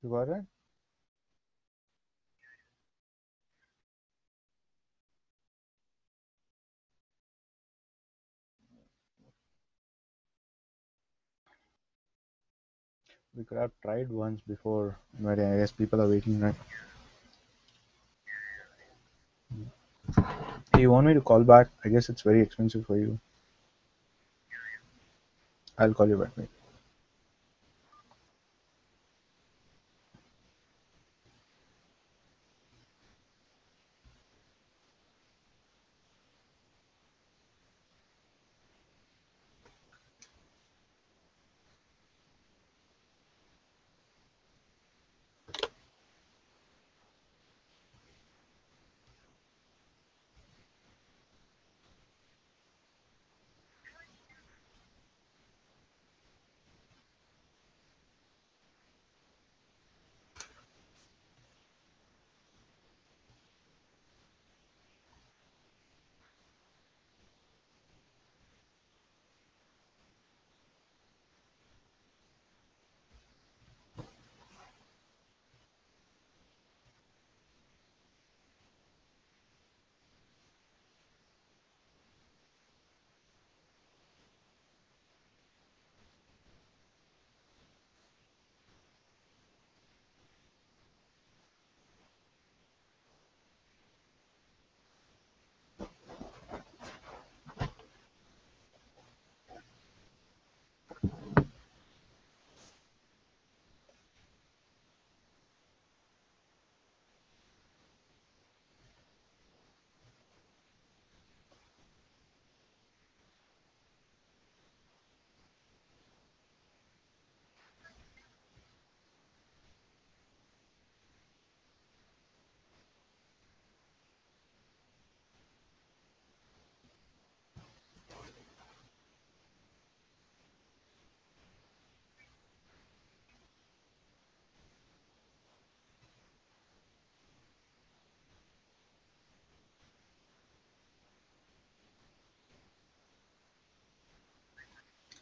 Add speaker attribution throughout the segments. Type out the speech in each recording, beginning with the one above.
Speaker 1: You got it? We could have tried once before, but I guess people are waiting, right? Hey, you want me to call back? I guess it's very expensive for you. I'll call you back. Wait.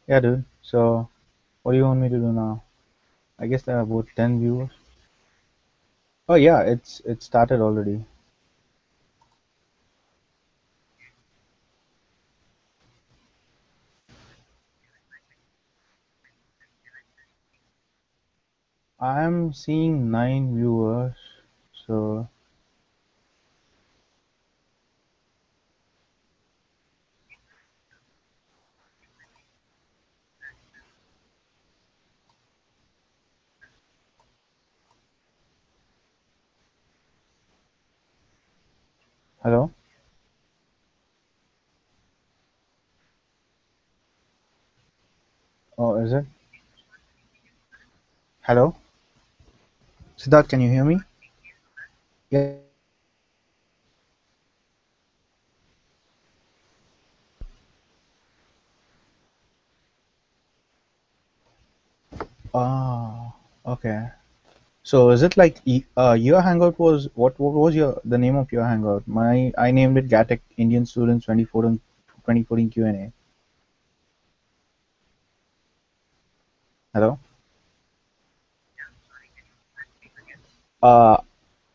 Speaker 1: Yeah, dude. So, what do you want me to do now? I guess there are about 10 viewers. Oh yeah, it started already. I'm seeing 9 viewers. So, hello? Oh, is it? Hello? Siddharth, can you hear me? Yeah. Ah, okay. So is it like your hangout was what was your the name of your hangout? I named it gatech Indian Students 2014 Q&A. Hello. Uh,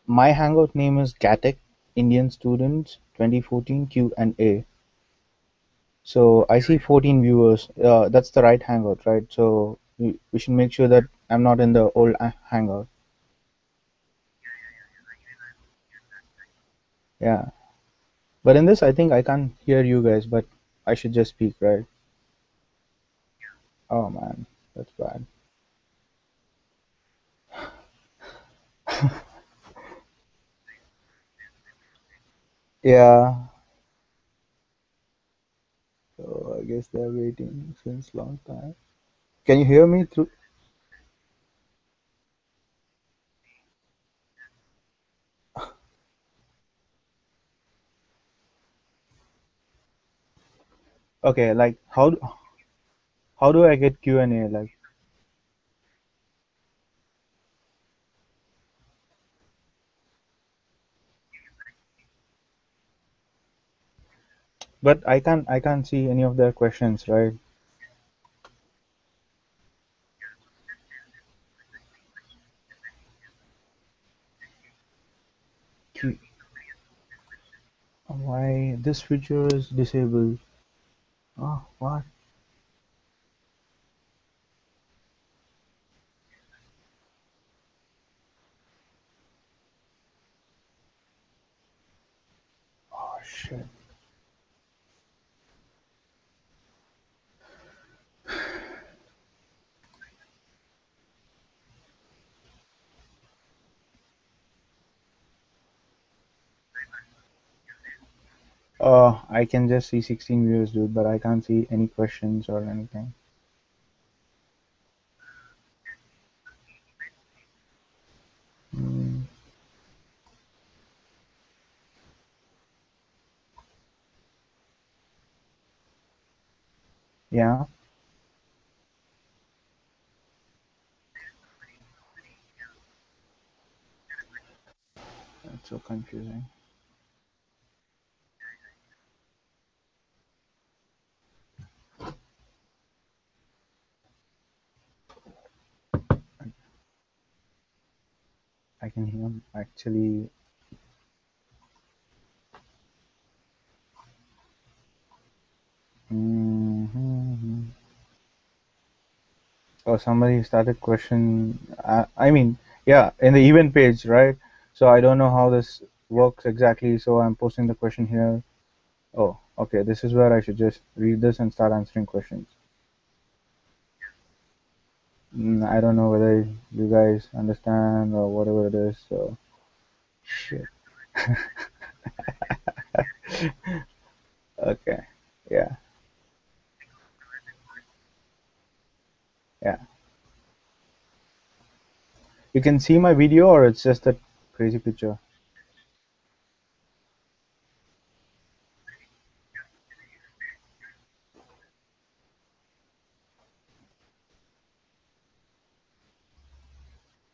Speaker 1: my hangout name is gatech Indian Students 2014 Q&A. So I see 14 viewers. That's the right hangout, right? So we should make sure that I'm not in the old hangout. Yeah. But in this, I think I can't hear you guys, but I should just speak, right? Oh man, that's bad. Yeah. So I guess they're waiting since long time. Can you hear me through? Okay, like how do I get Q&A? Like, but I can't see any of their questions, right? Why this feature is disabled? Oh, what? Oh shit. I can just see 16 views, dude, but I can't see any questions or anything. Mm, yeah, that's so confusing. I can hear actually. Mhm. Oh, somebody started question. I mean, yeah, in the event page, right? So I don't know how this works exactly. So I'm posting the question here. Oh, okay. This is where I should just read this and start answering questions. I don't know whether you guys understand or whatever it is. So shit. Okay. Yeah. Yeah. You can see my video, or it's just a crazy picture.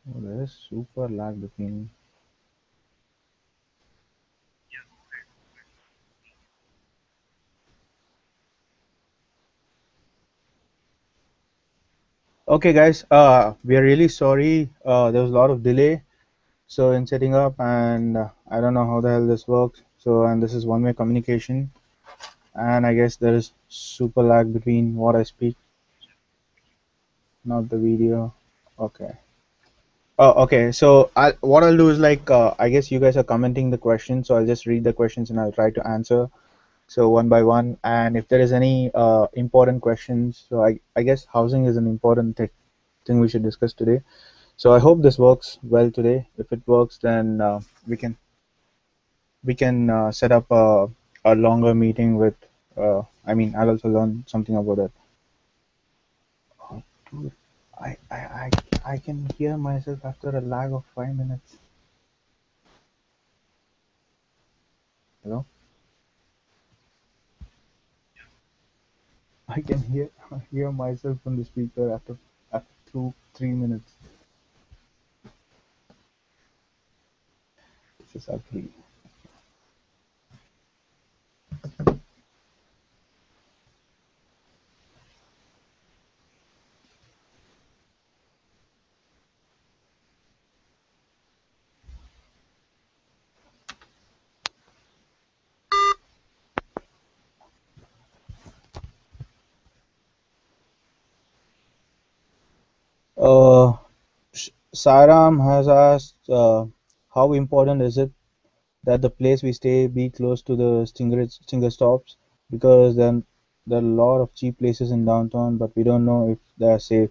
Speaker 1: Oh, there is super lag between. Okay, guys. We are really sorry. There was a lot of delay. So in setting up, and I don't know how the hell this works. So and this is one-way communication, and I guess there is super lag between what I speak, not the video. Okay. Oh, okay. So what I'll do is like I guess you guys are commenting the questions, so I'll just read the questions and I'll try to answer. So one by one, and if there is any important questions, so I guess housing is an important thing we should discuss today. So I hope this works well today. If it works, then we can set up a longer meeting with. I mean, I'll also learn something about it. Oh, dude, I can hear myself after a lag of 5 minutes. Hello, I can hear myself from the speaker after 2 3 minutes. This is ugly. Uh, Sairam has asked, how important is it that the place we stay be close to the stinger stops? Because then there are a lot of cheap places in downtown, but we don't know if they are safe.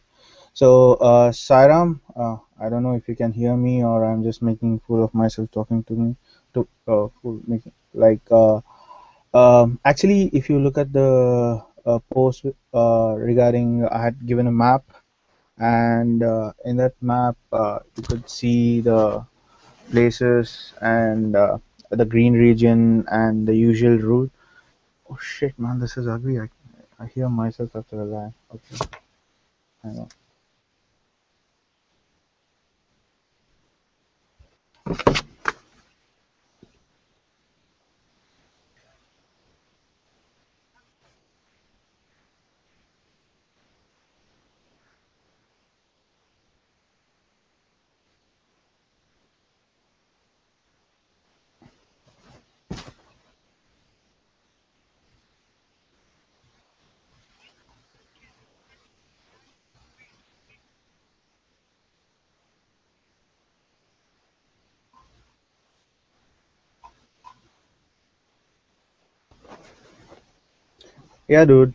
Speaker 1: So, Sairam, I don't know if you can hear me or I'm just making fool of myself talking to me. Making like actually, if you look at the post regarding, I had given a map, and in that map, you could see the places and the green region and the usual route. Oh shit, man, this is ugly. I hear myself after a lag. Okay, hang on. Yeah, dude.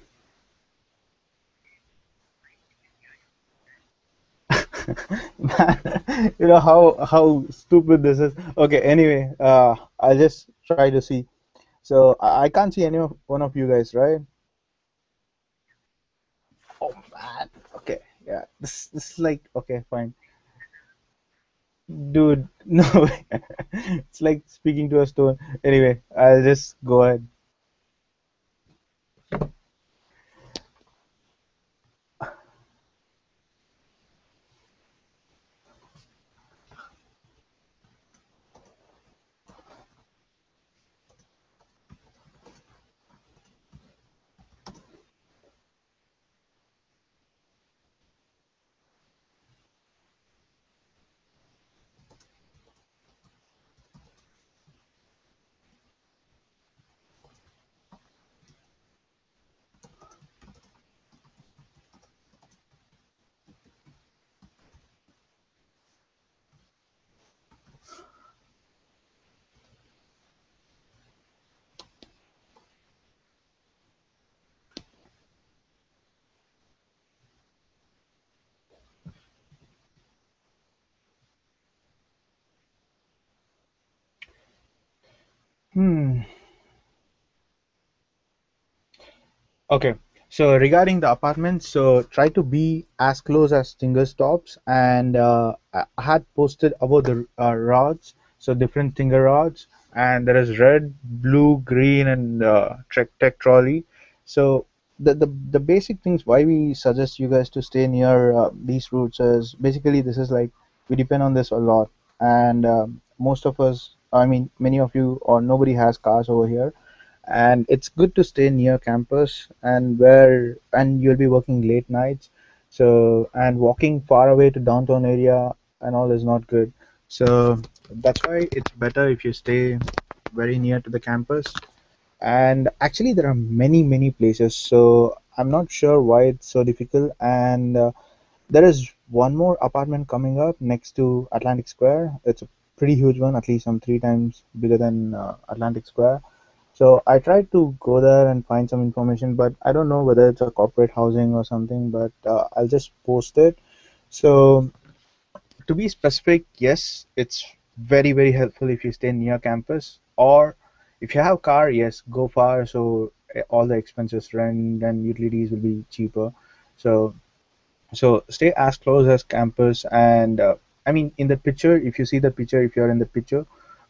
Speaker 1: Man, you know how stupid this is. Okay, anyway, I'll just try to see. So I can't see any of one of you guys, right? Oh man. Okay, yeah. This is like okay, fine. Dude, no way. It's like speaking to a stone. Anyway, I'll just go ahead. Hmm. Okay, so regarding the apartments, so try to be as close as finger stops, and I had posted about the rods, so different finger rods, and there is red, blue, green, and tech trolley. So the basic things why we suggest you guys to stay near these routes is basically this is like we depend on this a lot, and most of us, I mean, many of you or nobody has cars over here, and it's good to stay near campus and where and you'll be working late nights, so and walking far away to downtown area and all is not good. So that's why it's better if you stay very near to the campus. And actually there are many places, so I'm not sure why it's so difficult. And there is one more apartment coming up next to Atlantic Square. It's a pretty huge one, at least some three times bigger than Atlantic Square. So I tried to go there and find some information, but I don't know whether it's a corporate housing or something, but I'll just post it. So to be specific, yes, it's very helpful if you stay near campus, or if you have car, yes, go far. So all the expenses, rent and utilities will be cheaper. So stay as close as campus, and I mean in the picture, if you see the picture, if you're in the picture,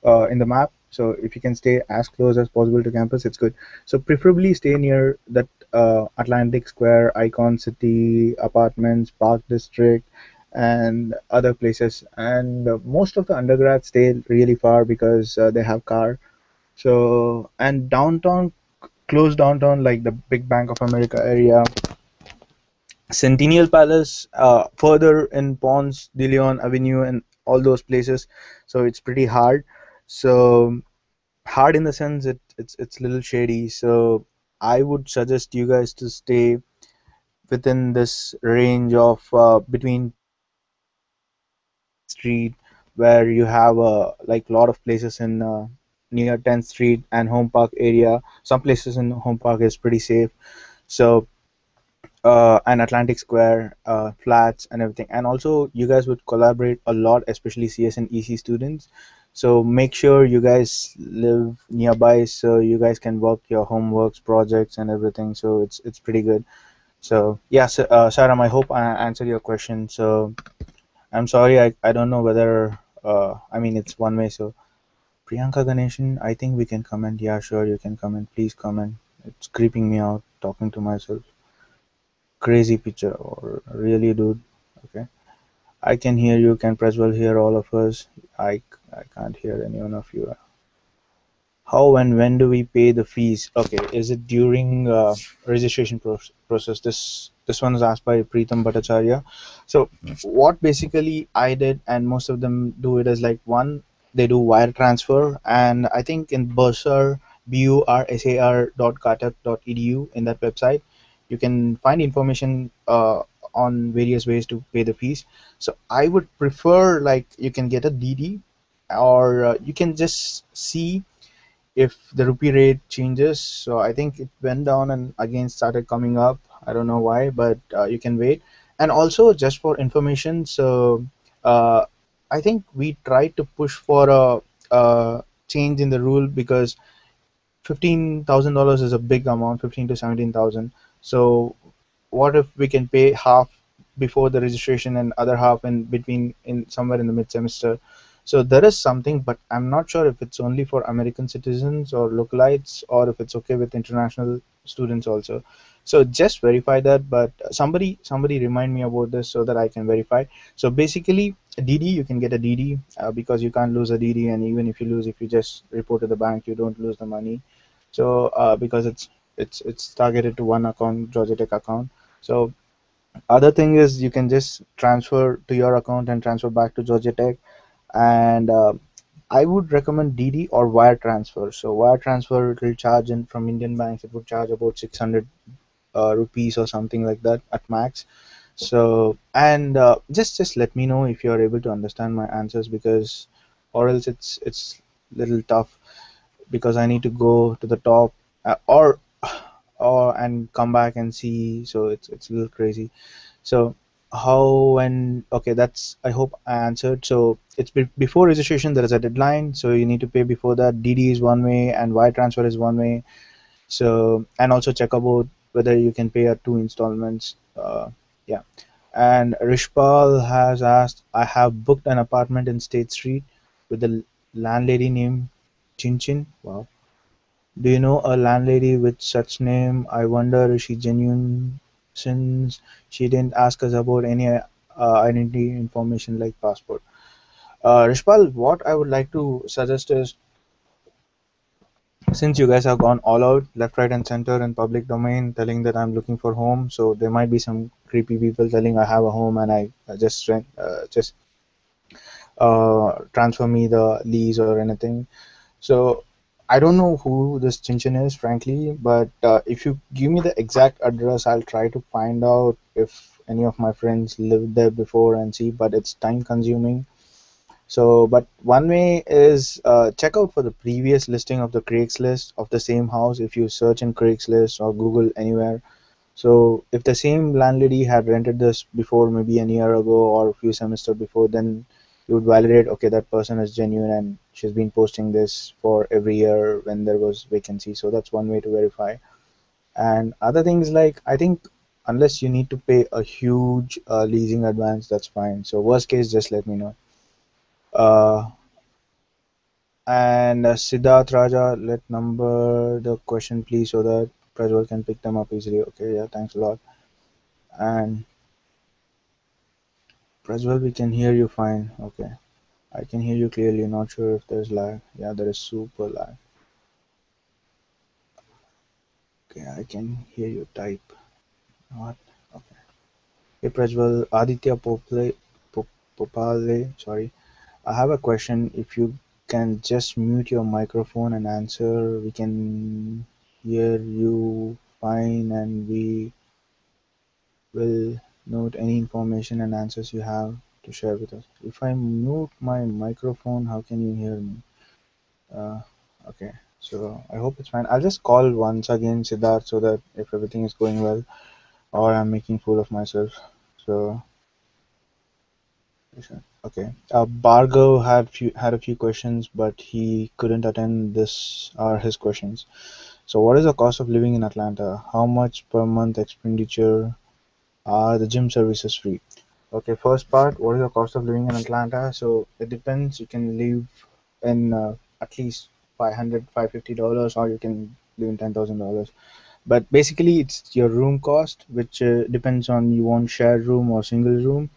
Speaker 1: in the map, so if you can stay as close as possible to campus, it's good. So preferably stay near that Atlantic Square, Icon City, apartments, Park District, and other places. And most of the undergrads stay really far because they have car. So and downtown, close downtown like the big Bank of America area, Centennial Palace, further in Ponce de Leon Avenue, and all those places. So it's pretty hard. So hard in the sense it's a little shady. So I would suggest you guys to stay within this range of between street, where you have like a lot of places in near 10th Street and Home Park area. Some places in Home Park is pretty safe. So and Atlantic Square, flats and everything. And also, you guys would collaborate a lot, especially CS and EC students. So make sure you guys live nearby, so you guys can work your homeworks, projects, and everything. So it's pretty good. So yeah, so, Saram, I hope I answered your question. So I'm sorry, I don't know whether I mean it's one way. So Priyanka Ganeshan, I think we can comment. Yeah, sure, you can comment. Please comment. It's creeping me out talking to myself. Crazy picture, or really, dude. Okay, I can hear you. Can Preswell hear all of us? I can't hear any one of you. How and when do we pay the fees? Okay, is it during registration process? This one is asked by Preetham Bhattacharya. So what basically I did, and most of them do it, is like one, they do wire transfer, and I think in Bursar, bursar.gatech.edu, in that website, you can find information on various ways to pay the fees. So I would prefer like you can get a DD, or you can just see if the rupee rate changes. So I think it went down and again started coming up. I don't know why, but you can wait. And also, just for information, so uh, I think we tried to push for a change in the rule because $15,000 is a big amount, 15 to 17,000. So what if we can pay half before the registration and other half in between, in somewhere in the mid semester? So there is something, but I'm not sure if it's only for American citizens or localites, or if it's okay with international students also. So just verify that, but somebody remind me about this so that I can verify. So basically, a DD, you can get a DD because you can't lose a DD, and even if you lose, if you just report to the bank, you don't lose the money. So because it's targeted to one account, Georgia Tech account. So other thing is you can just transfer to your account and transfer back to Georgia Tech. And I would recommend DD or wire transfer. So wire transfer, it will charge in from Indian banks. It would charge about 600 rupees or something like that at max. So and just let me know if you are able to understand my answers, because or else it's little tough, because I need to go to the top or and come back and see. So it's a little crazy. So how and okay, that's, I hope I answered. So it's before registration there is a deadline, so you need to pay before that. DD is one way and wire transfer is one way. So and also check about whether you can pay at two installments. Yeah. And Rishpal has asked, I have booked an apartment in State Street with the landlady named Chinchin. Wow. Do you know a landlady with such name? I wonder is she genuine, since she didn't ask us about any identity information like passport. Rishpal, what I would like to suggest is, since you guys have gone all out, left, right, and center in public domain, telling that I'm looking for home, so there might be some creepy people telling I have a home and I just rent, just transfer me the lease or anything. So I don't know who this Chinchin is, frankly, but if you give me the exact address, I'll try to find out if any of my friends lived there before and see, but it's time consuming. So, but one way is check out for the previous listing of the Craigslist of the same house. If you search in Craigslist or Google anywhere, so if the same landlady had rented this before, maybe a year ago or a few semesters before, then you would validate, okay, that person is genuine and she's been posting this for every year when there was vacancy. So that's one way to verify. And other things like, I think unless you need to pay a huge leasing advance, that's fine. So worst case, just let me know. Uh, and Siddharth Raja, let number the question please so that Prajwal can pick them up easily. Okay, yeah, thanks a lot. And Prajwal, we can hear you fine. Okay. I can hear you clearly. Not sure if there's lag. Yeah, there is super lag. Okay, I can hear you type. What? Okay. Hey Prajwal, Aditya Popale, sorry. I have a question. If you can just mute your microphone and answer, we can hear you fine and we will note any information and answers you have to share with us. If I mute my microphone, how can you hear me? Uh, okay, so I hope it's fine. I'll just call once again Siddharth so that if everything is going well or I'm making fool of myself. So okay. Bhargav had a few questions, but he couldn't attend. This are his questions. So, what is the cost of living in Atlanta? How much per month expenditure? Are the gym services free? Okay, first part, what is the cost of living in Atlanta? So it depends. You can live in at least 500, $550, or you can live in $10,000. But basically, it's your room cost, which depends on you want shared room or single room.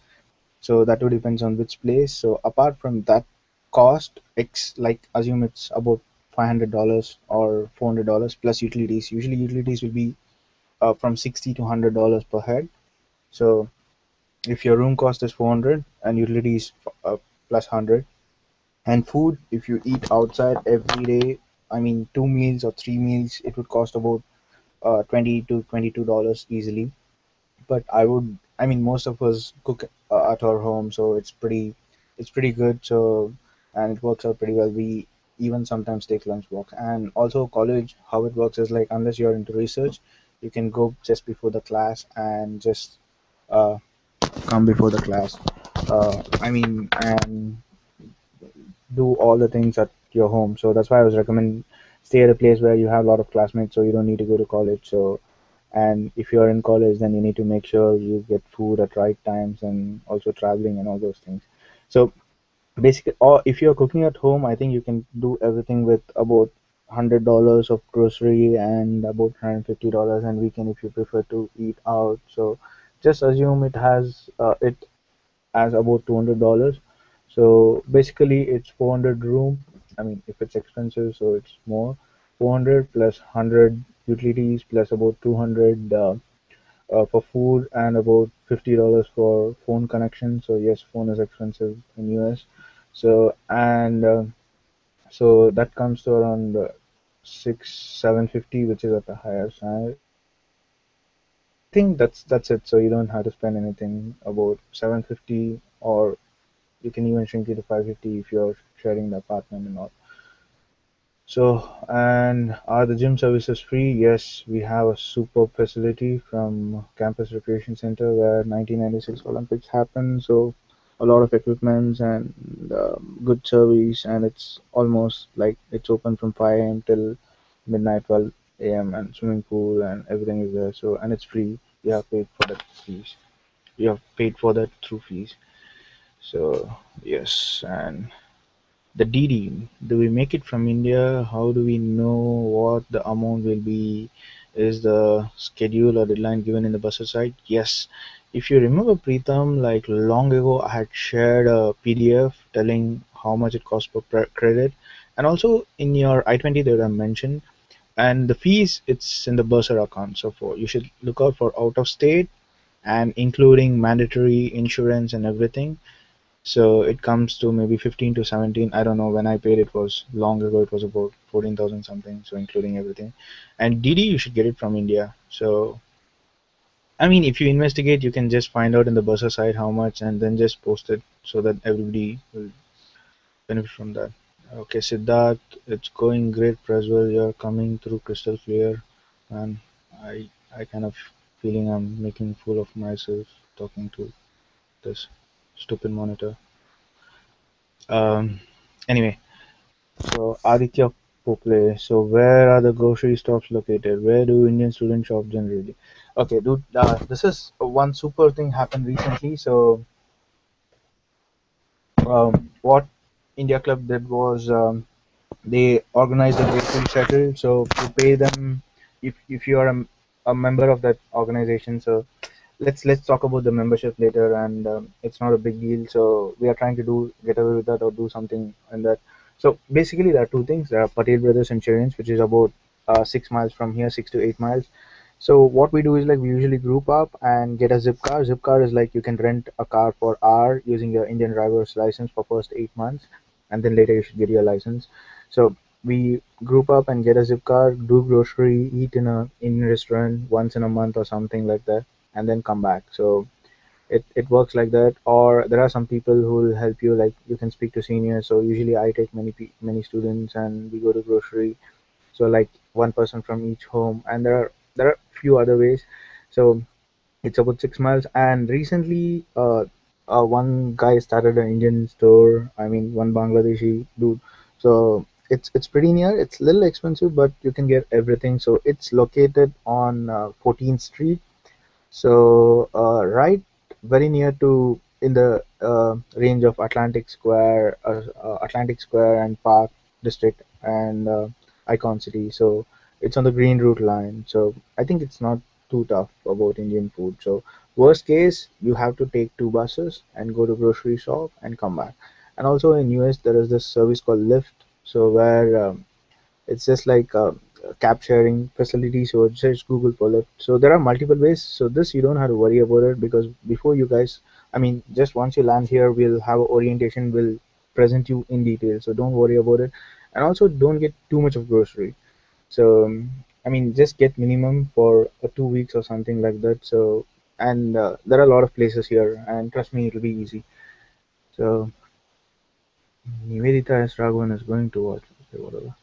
Speaker 1: So that would depends on which place. So apart from that cost, X, like assume it's about $500 or $400 plus utilities. Usually utilities will be from 60 to $100 per head. So if your room cost is 400 and utilities plus 100, and food, if you eat outside every day, I mean 2 meals or 3 meals, it would cost about 20 to $22 easily. But I mean most of us cook at our home, so it's pretty good. So and it works out pretty well. We even sometimes take lunch walks. And also college, how it works is like unless you're into research, you can go just before the class and just uh, come before the class. And do all the things at your home. So that's why I was recommend stay at a place where you have a lot of classmates, so you don't need to go to college. So, and if you're in college, then you need to make sure you get food at right times and also traveling and all those things. So basically, or if you're cooking at home, I think you can do everything with about $100 of grocery and about $150 and weekend if you prefer to eat out. So just assume it as about $200. So basically, it's 400 room. I mean, if it's expensive, so it's more. 400 plus 100 utilities plus about 200 for food and about $50 for phone connection. So yes, phone is expensive in US. So that comes to around 750, which is at the higher side. I think that's it. So you don't have to spend anything about 750, or you can even shrink it to 550 if you're sharing the apartment and all. So, and are the gym services free? Yes, we have a superb facility from Campus Recreation Center where 1996 Olympics happened. So, a lot of equipments and good service, and it's almost like it's open from 5 a.m. till midnight, 12 a.m. and swimming pool and everything is there. So, and it's free. You have paid for that fees. You have paid for that through fees. So, yes, and the DD, do we make it from India? How do we know what the amount will be? Is the schedule or deadline given in the bus site? Yes. If you remember, Preetham, like long ago, I had shared a PDF telling how much it costs per credit, and also in your I-20 that I mentioned, and the fees it's in the bursar account. So for you should look out for out of state and including mandatory insurance and everything. So it comes to maybe 15 to 17. I don't know, when I paid it was long ago, it was about 14,000 something, so including everything. And DD, you should get it from India. So, I mean, if you investigate, you can just find out in the Bursa site how much and then just post it so that everybody will benefit from that. Okay, Siddharth, it's going great, Praswell. You're coming through crystal clear. And I kind of feeling I'm making fool of myself talking to this stupid monitor. Um, anyway, so Aditya Pople. So where are the grocery shops located? Where do Indian students shop generally? Okay, dude. This is one super thing happened recently. So what India Club did was they organized a grocery shuttle. So to pay them, if you are a member of that organization, so let's talk about the membership later, and it's not a big deal. So we are trying to do get away with that or do something in that. So basically there are two things. There are Patel Brothers Insurance, which is about 6 miles from here, 6 to 8 miles. So what we do is like we usually group up and get a zip car. Zip car is like you can rent a car for hour using your Indian driver's license for first 8 months, and then later you should get your license. So we group up and get a zip car, do grocery, eat in a restaurant once in a month or something like that, and then come back. So it works like that. Or there are some people who will help you, like you can speak to seniors. So usually I take many students and we go to grocery. So like one person from each home, and there are few other ways. So it's about 6 miles. And recently, one guy started an Indian store. I mean, one Bangladeshi dude. So it's pretty near. It's a little expensive, but you can get everything. So it's located on 14th Street, so right, very near to in the range of Atlantic Square and Park District and Icon City. So it's on the Green Route line. So I think it's not too tough about Indian food. So worst case, you have to take two buses and go to grocery shop and come back. And also in US there is this service called Lyft. So where it's just like a cab sharing facility. So just Google for it. So there are multiple ways. So this you don't have to worry about it, because before you guys, I mean, just once you land here, we'll have a orientation. We'll present you in detail. So don't worry about it. And also don't get too much of grocery. So I mean, just get minimum for 2 weeks or something like that. So and there are a lot of places here, and trust me, it'll be easy. So Nivedita S. Raghavan is going to watch. Okay, whatever.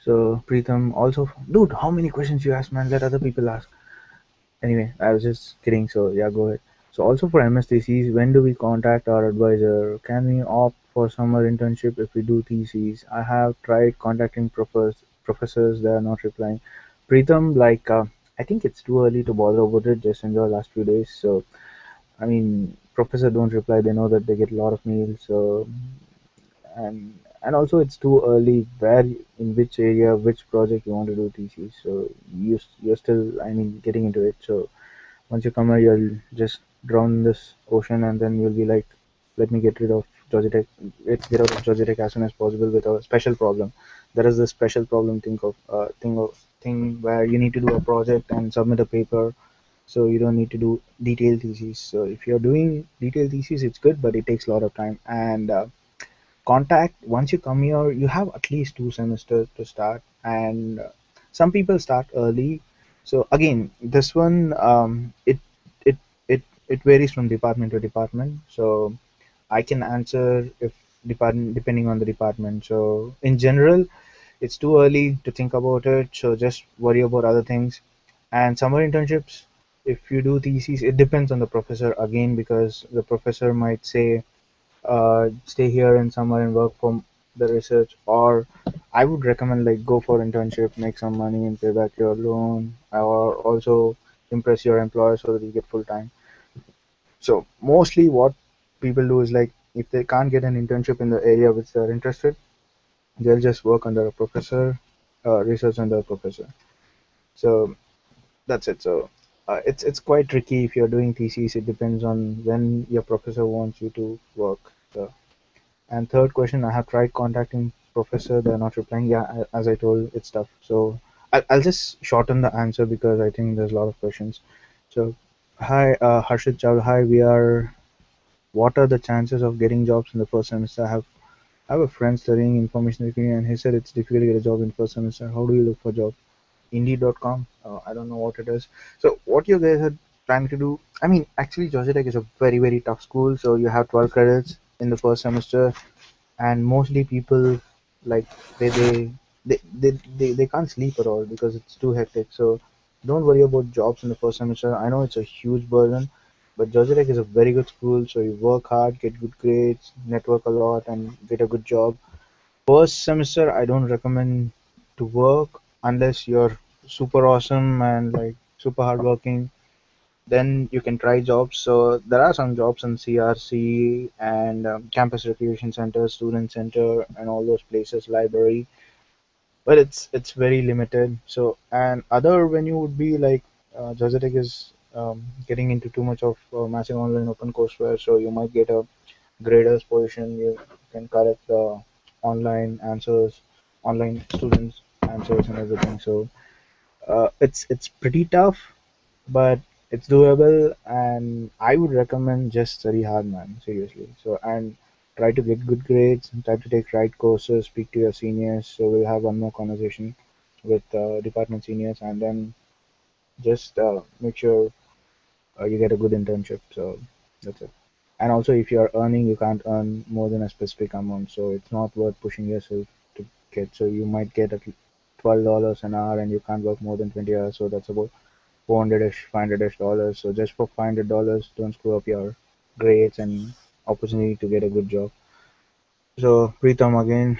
Speaker 1: So Preetham also, dude, how many questions you ask, man? Let other people ask. Anyway, I was just kidding. So yeah, go ahead. So also for MSTCs, when do we contact our advisor? Can we opt for summer internship if we do theses? I have tried contacting professors. They are not replying. Preetham, like, I think it's too early to bother about it. Just enjoy last few days. So I mean, professor don't reply. They know that they get a lot of mails. So and also it's too early. Where in which area, which project you want to do thesis. So you're still, I mean, getting into it. So once you come here, you'll just drown in this ocean, and then you'll be like, "Let me get rid of Georgia Tech, get out of Georgia Tech as soon as possible with a special problem." There is this special problem. Thing where you need to do a project and submit a paper, so you don't need to do detailed thesis. So if you're doing detailed thesis, it's good, but it takes a lot of time. And contact once you come here, you have at least 2 semesters to start, and some people start early. So again, this one, it it varies from department to department. So I can answer if department depending on the department. So in general, it's too early to think about it. So just worry about other things. And summer internships, if you do thesis, it depends on the professor again, because the professor might say, stay here in summer and work for the research, or I would recommend like go for internship, make some money and pay back your loan, or also impress your employer so that you get full time. So mostly what people do is like, if they can't get an internship in the area which they're interested, they'll just work under a professor, research under a professor. So that's it. So it's quite tricky if you're doing thesis. It depends on when your professor wants you to work. So, and third question, I have tried contacting professor. They're not replying. Yeah, as I told, it's tough. So I'll just shorten the answer because I think there's a lot of questions. So, hi, Harshit Chawla. Hi, we are. What are the chances of getting jobs in the first semester? I have a friend studying information technology, and he said it's difficult to get a job in first semester. How do you look for job? Indeed.com. I don't know what it is. So what you guys are trying to do? I mean, actually, Georgia Tech is a very tough school. So you have 12 credits in the first semester, and mostly people like they they they can't sleep at all because it's too hectic. So don't worry about jobs in the first semester. I know it's a huge burden, but Georgia Tech is a very good school. So you work hard, get good grades, network a lot, and get a good job. First semester, I don't recommend to work unless you're super awesome and like super hardworking. Then you can try jobs. So there are some jobs in CRC and campus recreation center, student center, and all those places, library. But it's very limited. So and other venue would be like Georgia Tech is getting into too much of massive online open courseware. So you might get a grader's position. You can correct the online answers, online students answers and everything. So it's pretty tough, but it's doable, and I would recommend just study hard, man. Seriously. So and try to get good grades, and try to take right courses, speak to your seniors. So we'll have one more conversation with department seniors, and then just make sure you get a good internship. So that's it. And also, if you're earning, you can't earn more than a specific amount. So it's not worth pushing yourself to get. So you might get at $12 an hour, and you can't work more than 20 hours. So that's about 400ish, 500ish dollars. So just for $500, don't screw up your grades and opportunity to get a good job. So Preetham again,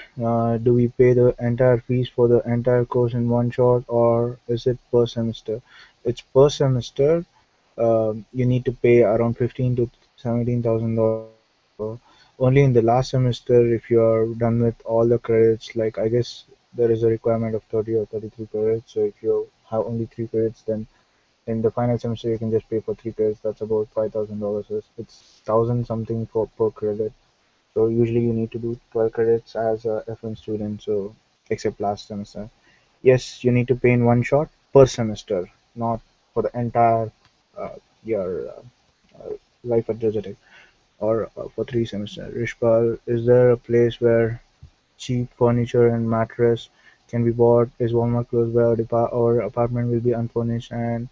Speaker 1: do we pay the entire fees for the entire course in one shot, or is it per semester? It's per semester. You need to pay around 15 to $17,000. So only in the last semester, if you are done with all the credits, like I guess there is a requirement of 30 or 33 credits. So if you have only 3 credits, then in the final semester you can just pay for 3 credits. That's about $5,000. It's thousand something for per credit. So usually you need to do 12 credits as a F1 student. So except last semester, yes, you need to pay in one shot per semester, not for the entire your life at Georgia Tech, or for 3 semesters. Rishpal, is there a place where cheap furniture and mattress can be bought? Is Walmart close by, or apartment will be unfurnished and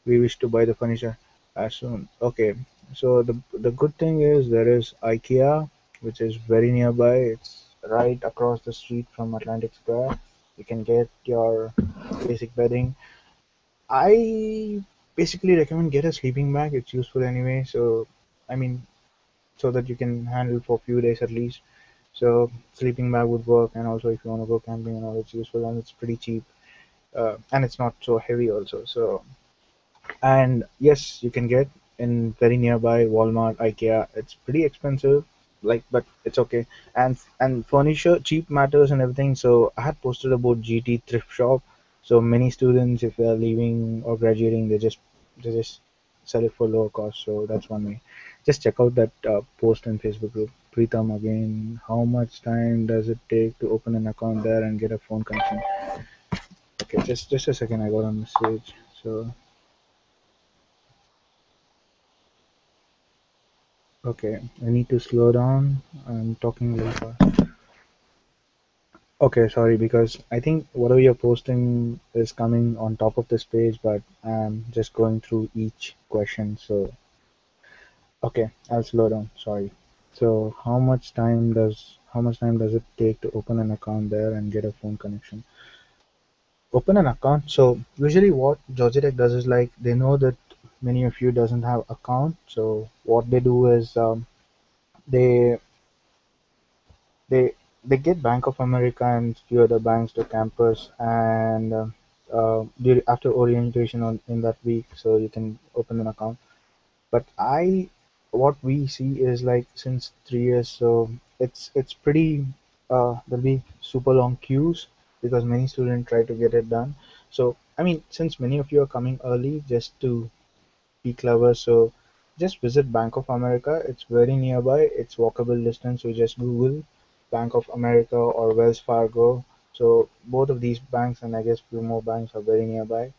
Speaker 1: we wish to buy the furniture as soon? Okay, so the good thing is there is IKEA, which is very nearby. It's right across the street from Atlantic Square. You can get your basic bedding. I basically recommend get a sleeping bag. It's useful anyway. So I mean, so that you can handle for a few days at least. So sleeping bag would work, and also if you want to go camping and all, it's useful and it's pretty cheap, and it's not so heavy also. So and yes, you can get in very nearby Walmart, IKEA. It's pretty expensive, like, but it's okay. And furniture, cheap matters and everything. So I had posted about GT thrift shop. So many students, if they're leaving or graduating, they just sell it for lower cost. So that's one way. Just check out that post in Facebook group. Pritam again. How much time does it take to open an account there and get a phone connection? Okay, just a second. I got a message. So okay, I need to slow down. I'm talking really fast. Okay, sorry, because I think whatever you're posting is coming on top of this page, but I'm just going through each question. So, okay, I'll slow down. Sorry. So, how much time does it take to open an account there and get a phone connection? Open an account. So, usually what Georgia Tech does is like they know that many of you doesn't have account. So, what they do is they they they get Bank of America and few other banks to campus and after orientation on in that week, so you can open an account. But what we see is like since 3 years, so it's pretty there'll be super long queues because many students try to get it done. So I mean, since many of you are coming early just to be clever. So just visit Bank of America. It's very nearby. It's walkable distance. So just Google Bank of America or Wells Fargo. So both of these banks and I guess few more banks are very nearby.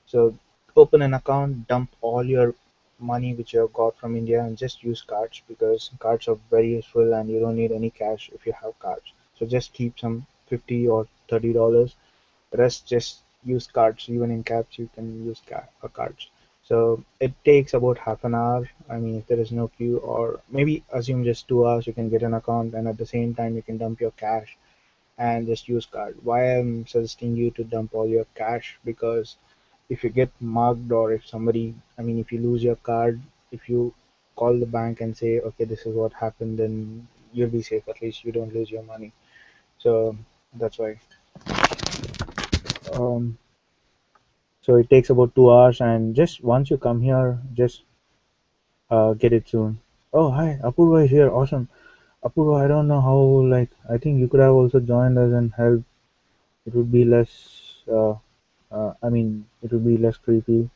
Speaker 1: So open an account, dump all your money which you have got from India and just use cards because cards are very useful and you don't need any cash if you have cards. So just keep some 50 or $30. Rest just use cards. Even in cabs you can use cards. So it takes about half an hour. I mean, if there is no queue, or maybe assume just 2 hours, you can get an account, and at the same time you can dump your cash and just use card. Why I'm suggesting you to dump all your cash, because if you get mugged or if somebody, I mean, if you lose your card, if you call the bank and say, okay, this is what happened, then you'll be safe. At least you don't lose your money. So that's why. Um, so it takes about 2 hours, and just once you come here, just get it soon. Oh, hi, Apurva is here. Awesome. Apurva, I don't know how, like, I think you could have also joined us and helped. It would be less, I mean, it would be less creepy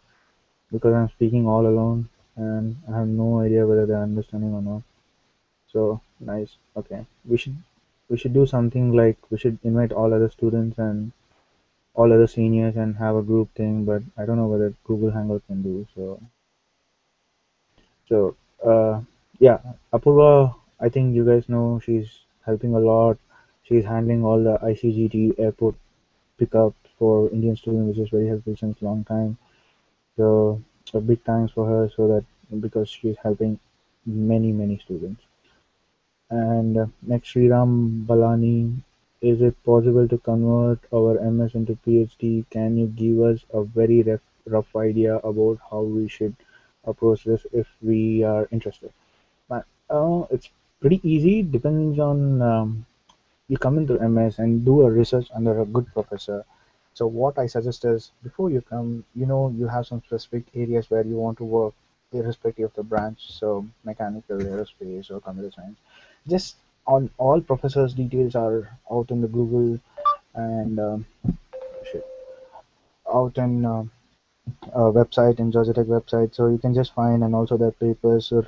Speaker 1: because I'm speaking all alone and I have no idea whether they're understanding or not. So, nice. Okay. We should do something like we should invite all other students and all other seniors and have a group thing, but I don't know whether Google Hangout can do so. So, yeah, Apurva, I think you guys know she's helping a lot. She's handling all the ICGT airport pickup for Indian students, which is very helpful since long time. So, a big thanks for her, so that because she's helping many students. And next, Sriram Balani, is it possible to convert our MS into PhD? Can you give us a very rough idea about how we should approach this if we are interested? But it's pretty easy. Depends on you come into MS and do a research under a good professor. So what I suggest is before you come, you have some specific areas where you want to work, irrespective of the branch. So mechanical, aerospace, or computer science. Just on all professors' details are out in the Google and shit, out in website in Georgia Tech website, so you can just find and also their papers. So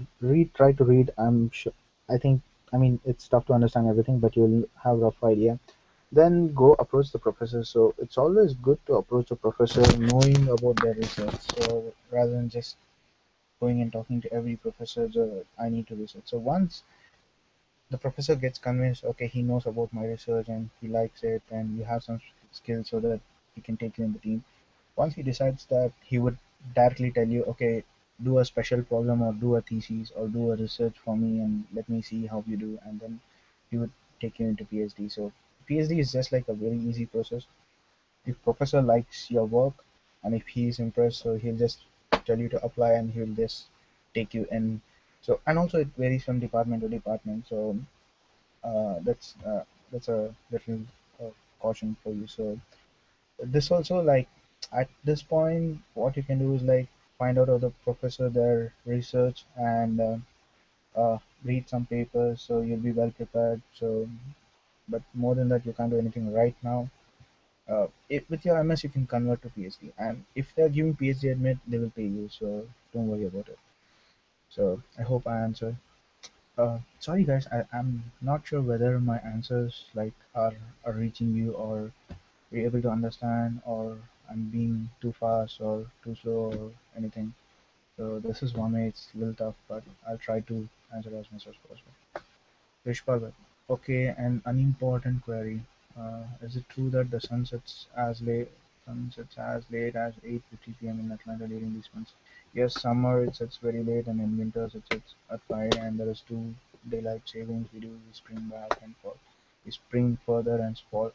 Speaker 1: try to read. I'm sure. I think. I mean, it's tough to understand everything, but you'll have a rough idea. Then go approach the professor. So it's always good to approach a professor knowing about their research. So rather than just going and talking to every professor, I need to research. So once the professor gets convinced, okay, he knows about my research and he likes it, and you have some skills so that he can take you in the team. Once he decides that, he would directly tell you, okay, do a special problem or do a thesis or do a research for me and let me see how you do. And then he would take you into PhD. So PhD is just like a very easy process. If professor likes your work and if he is impressed, so he'll just tell you to apply and he'll just take you in. So and also it varies from department to department. So uh, that's uh, that's a little uh, caution for you. So this also like at this point, what you can do is like find out of the professor their research and read some papers, so you'll be well prepared. So, but more than that, you can't do anything right now. With your MS, you can convert to PhD, and if they're giving PhD admit, they will pay you. So don't worry about it. So I hope I answered. Sorry guys, I'm not sure whether my answers like are reaching you or you're able to understand, or I'm being too fast or too slow or anything. So this is one way it's a little tough, but I'll try to answer as much as possible. Rishpal, okay, an unimportant query. Is it true that the sun sets as late as 8:50 p.m. in Atlanta during these months? Yes, summer it sets very late, and in winters it sets at 5, and there is two daylight savings. We spring back and fall. We spring further and fall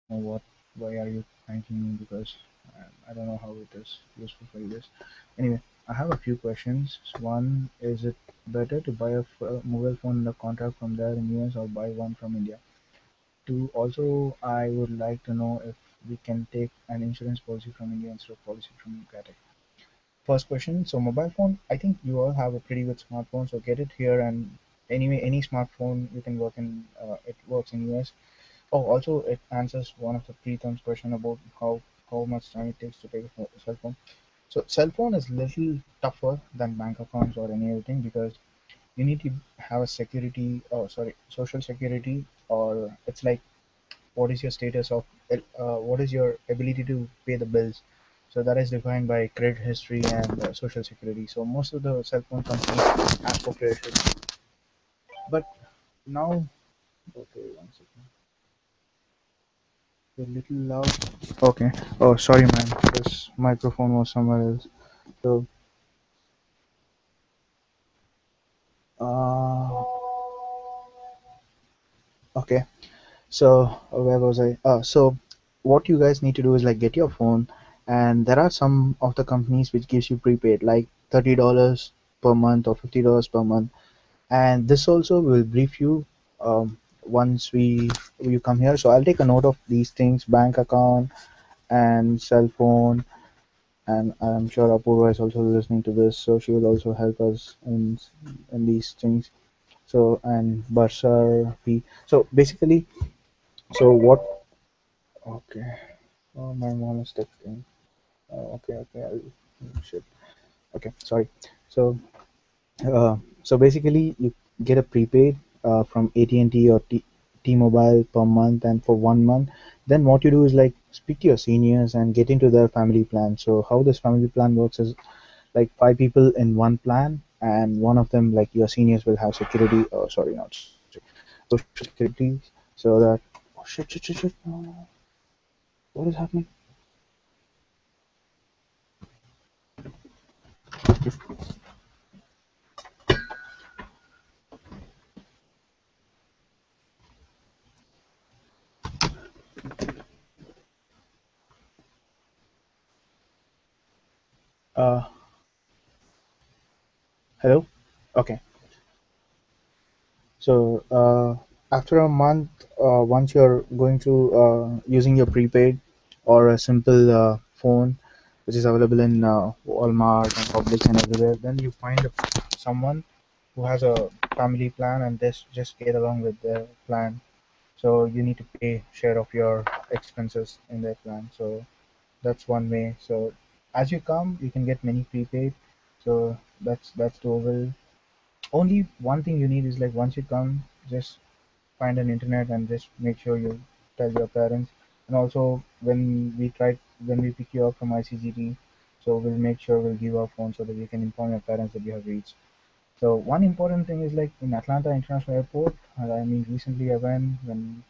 Speaker 1: know what why are you thanking me because I don't know how it is useful for you guys. Anyway, I have a few questions. One, is it better to buy a mobile phone in the contract from there in US or buy one from India? Two, also I would like to know if we can take an insurance policy from India instead of policy from gatech. First question, so mobile phone, I think you all have a pretty good smartphone, so get it here. And anyway, any smartphone you can work in, it works in US. Oh, also it answers one of the Preetham's question about how much time it takes to take a cell phone. So cell phone is little tougher than bank accounts or any other thing because you need to have a security, oh sorry, social security, or it's like what is your status of what is your ability to pay the bills. So that is defined by credit history and social security. So most of the cell phone companies ask for credit history. But now, okay, one second. A little loud. Okay. Oh, sorry, man. This microphone was somewhere else. So, uh, okay. So, where was I? So, what you guys need to do is like get your phone, and there are some of the companies which gives you prepaid, like $30 per month or $50 per month, and this also will brief you once we you come here. So, I'll take a note of these things: bank account and cell phone, and I'm sure Apurva is also listening to this, so she will also help us in these things. So and bursar fee. So basically, so what? Okay. Oh, my mom is texting. Okay, okay. Shit. Okay, sorry. So Uh, so basically, you get a prepaid from AT&T or T-Mobile per month, and for 1 month, then what you do is like speak to your seniors and get into their family plan. So how this family plan works is like five people in one plan, and one of them, like your seniors, will have security. Oh, sorry, not social security, so that oh shit, no, what is happening? Uh, Hello. Okay. So after a month, once you're going through using your prepaid or a simple phone, which is available in Walmart and Publix and everywhere, then you find someone who has a family plan and just get along with their plan. So you need to pay share of your expenses in their plan. So that's one way. So as you come, you can get many prepaid. So that's doable. Only one thing you need is like once you come, just find an internet and just make sure you tell your parents. And also when we pick you up from ICGT, so we'll make sure we'll give our phone so that you can inform your parents that you have reached. So one important thing is like in Atlanta International Airport. I mean, recently I went when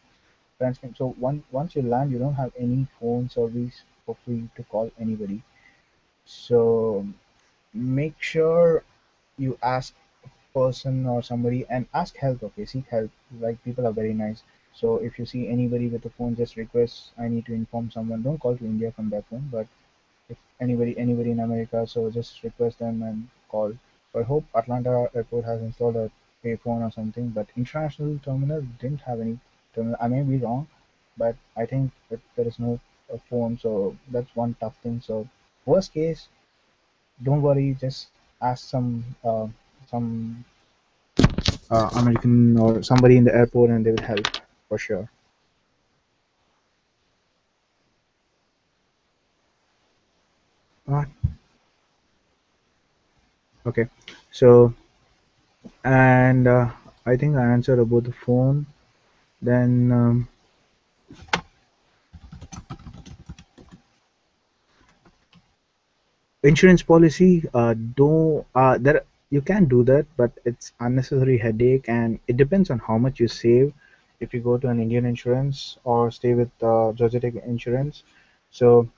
Speaker 1: parents came. So once you land, you don't have any phone service for free to call anybody. So make sure you ask person or somebody and ask help. Okay, seek help. Like, people are very nice. So if you see anybody with a phone, just request, I need to inform someone. Don't call to India from that phone, but if anybody in America, so just request them and call. So I hope Atlanta airport has installed a payphone or something, but international terminal didn't have any terminal. I may be wrong, but I think that there is no phone, so that's one tough thing. So worst case, don't worry, just ask some American or somebody in the airport, and they will help for sure. Alright, okay. So, and I think I answered about the phone. Then insurance policy, don't there you can do that, but it's unnecessary headache, and it depends on how much you save. If you go to an Indian insurance or stay with Georgia Tech insurance, so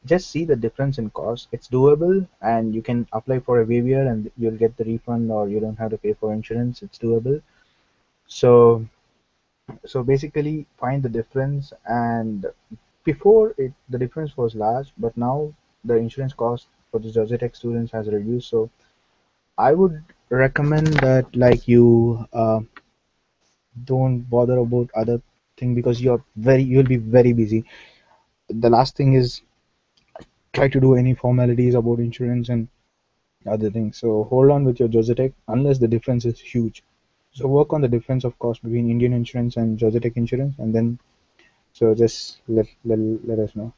Speaker 1: just see the difference in cost. It's doable, and you can apply for a waiver, and you'll get the refund, or you don't have to pay for insurance. It's doable. So basically, find the difference. And before it, the difference was large, but now the insurance cost for the Georgia Tech students has reduced. So I would recommend that, like, you don't bother about other thing, because you'll be very busy. The last thing is try to do any formalities about insurance and other things. So hold on with your Georgia Tech unless the difference is huge. So work on the difference of cost between Indian insurance and Georgia Tech insurance, and then so just let us know.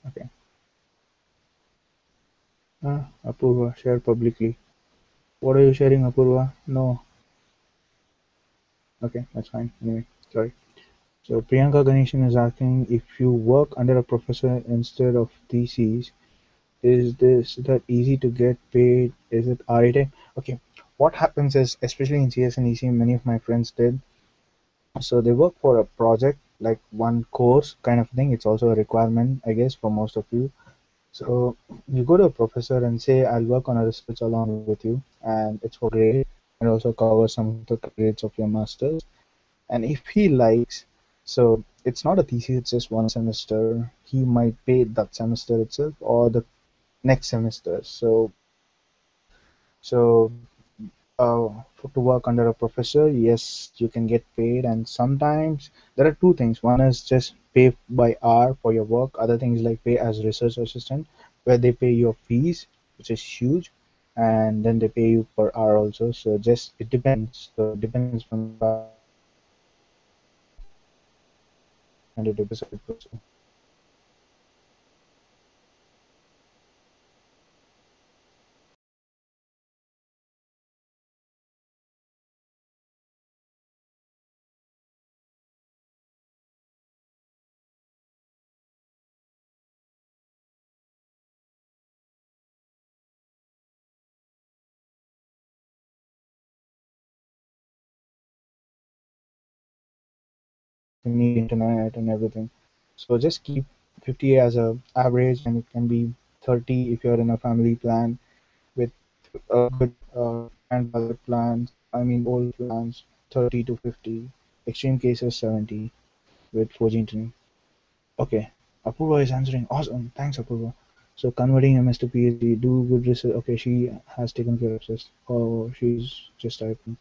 Speaker 1: Okay. Apurva, share publicly. What are you sharing, Apurva? No. Okay, that's fine. Anyway, sorry. So Priyanka Ganeshan is asking, if you work under a professor instead of theses, is this that easy to get paid? Is it RA? Okay. What happens is, especially in CS and EC, many of my friends did. So they work for a project, like one course kind of thing. It's also a requirement, I guess, for most of you. So you go to a professor and say, I'll work on a research along with you, and it's for grade, and also cover some of the grades of your masters. And if he likes, so it's not a thesis, it's just one semester. He might pay that semester itself or the next semester. So to work under a professor, yes, you can get paid, and sometimes there are two things. One is just pay by hour for your work. Other things like pay as research assistant, where they pay your fees, which is huge, and then they pay you per hour also. So just it depends. So it depends from candidate to person. You need internet and everything. So just keep 50 as a average, and it can be 30 if you're in a family plan with a good grandfather plans. I mean old plans, 30 to 50. Extreme cases 70 with 4G internet. Okay, Apurva is answering. Awesome, thanks Apurva. So converting MS to PhD, do good research. Okay, she has taken care of this. Oh, she's just typing.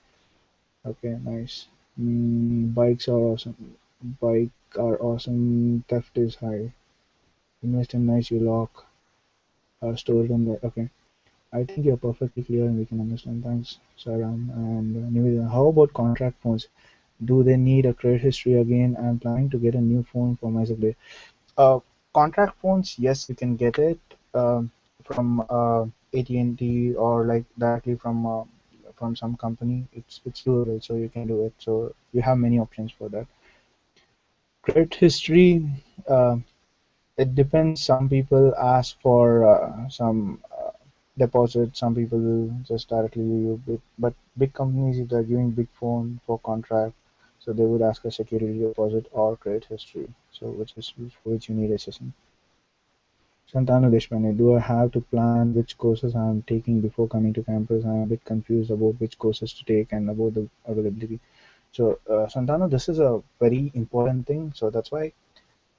Speaker 1: Okay, nice. Bikes are awesome. Bike are awesome. Theft is high. Invest in nice you lock. Store them there. Okay. I think you're perfectly clear and we can understand. Thanks, Saram. And Nivedana, how about contract phones? Do they need a credit history again? I'm planning to get a new phone for myself. Uh, Contract phones, yes, you can get it from AT&T, or like directly from some company. It's doable, so you can do it. So you have many options for that. Credit history, uh, it depends. Some people ask for some deposit. Some people will just directly give you big, but big companies, if they're giving big phone for contract, So they would ask a security deposit or credit history. So for which you need SSN. Santanu Deshpande, do I have to plan which courses I am taking before coming to campus? I am a bit confused about which courses to take and about the availability. So, Santanu, this is a very important thing. So that's why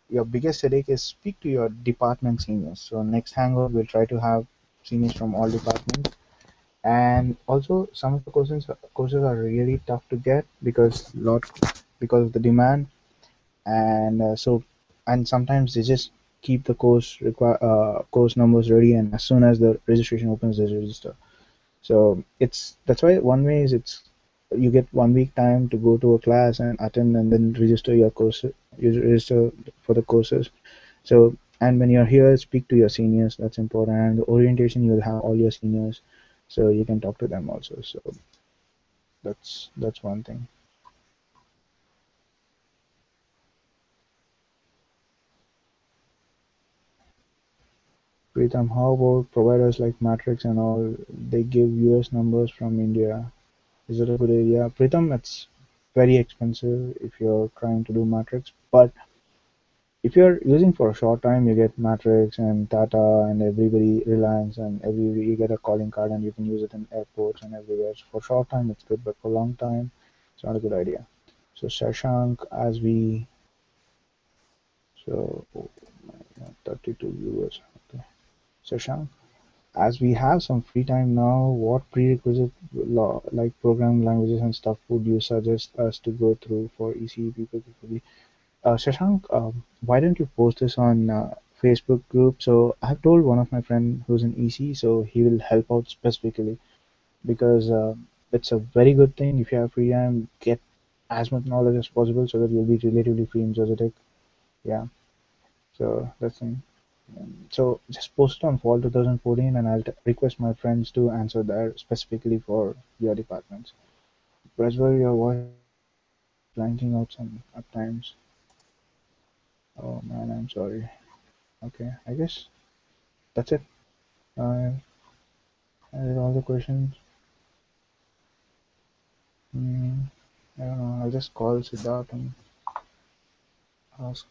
Speaker 1: your biggest headache is speak to your department seniors. So next hangout, we'll try to have seniors from all departments. And also, some of the courses are really tough to get because of the demand, and and sometimes they just keep the course numbers ready, and as soon as the registration opens, they register. So that's why one way is it's you get 1 week time to go to a class and attend and then register your course. You register for the courses. So and when you're here, speak to your seniors. That's important. And the orientation, you'll have all your seniors, so you can talk to them also. So that's one thing. Pritham, how about providers like Matrix and all? They give US numbers from India. Is it a good idea? Pritham, it's very expensive if you're trying to do Matrix, but if you're using for a short time, you get Matrix and Tata and everybody, Reliance and every you get a calling card and you can use it in airports and everywhere. So for short time, it's good, but for long time, it's not a good idea. So Shashank, as we oh my God, 32 viewers. Okay. Shashank, as we have some free time now, what prerequisite like programming languages and stuff would you suggest us to go through for ECE people? Shashank, why don't you post this on Facebook group? So I've told one of my friend who's in EC, so he will help out specifically because it's a very good thing. If you have free time, get as much knowledge as possible so that you'll be relatively free in Georgia. Yeah, so that's thing. So just post it on fall 2014, and I'll request my friends to answer there specifically for your departments. Praswell, your voice blanking out some at times. Oh man, I'm sorry. Okay, I guess that's it. Uh, I did all the questions. Mm, I don't know. I'll just call Siddharth and ask.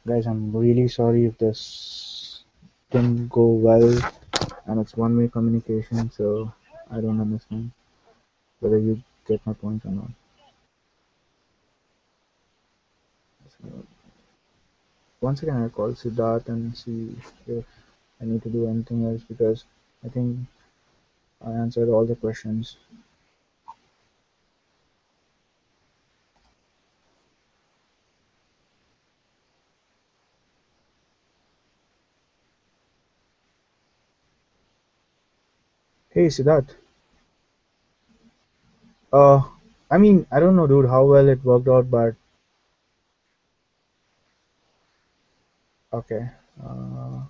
Speaker 1: Guys, I'm really sorry if this didn't go well and it's one-way communication, so I don't understand whether you get my point or not. So once again, I'll call Siddharth and see if I need to do anything else because I think I answered all the questions. Hey, Siddharth. Uh, I mean, I don't know, dude, how well it worked out, but okay. Uh,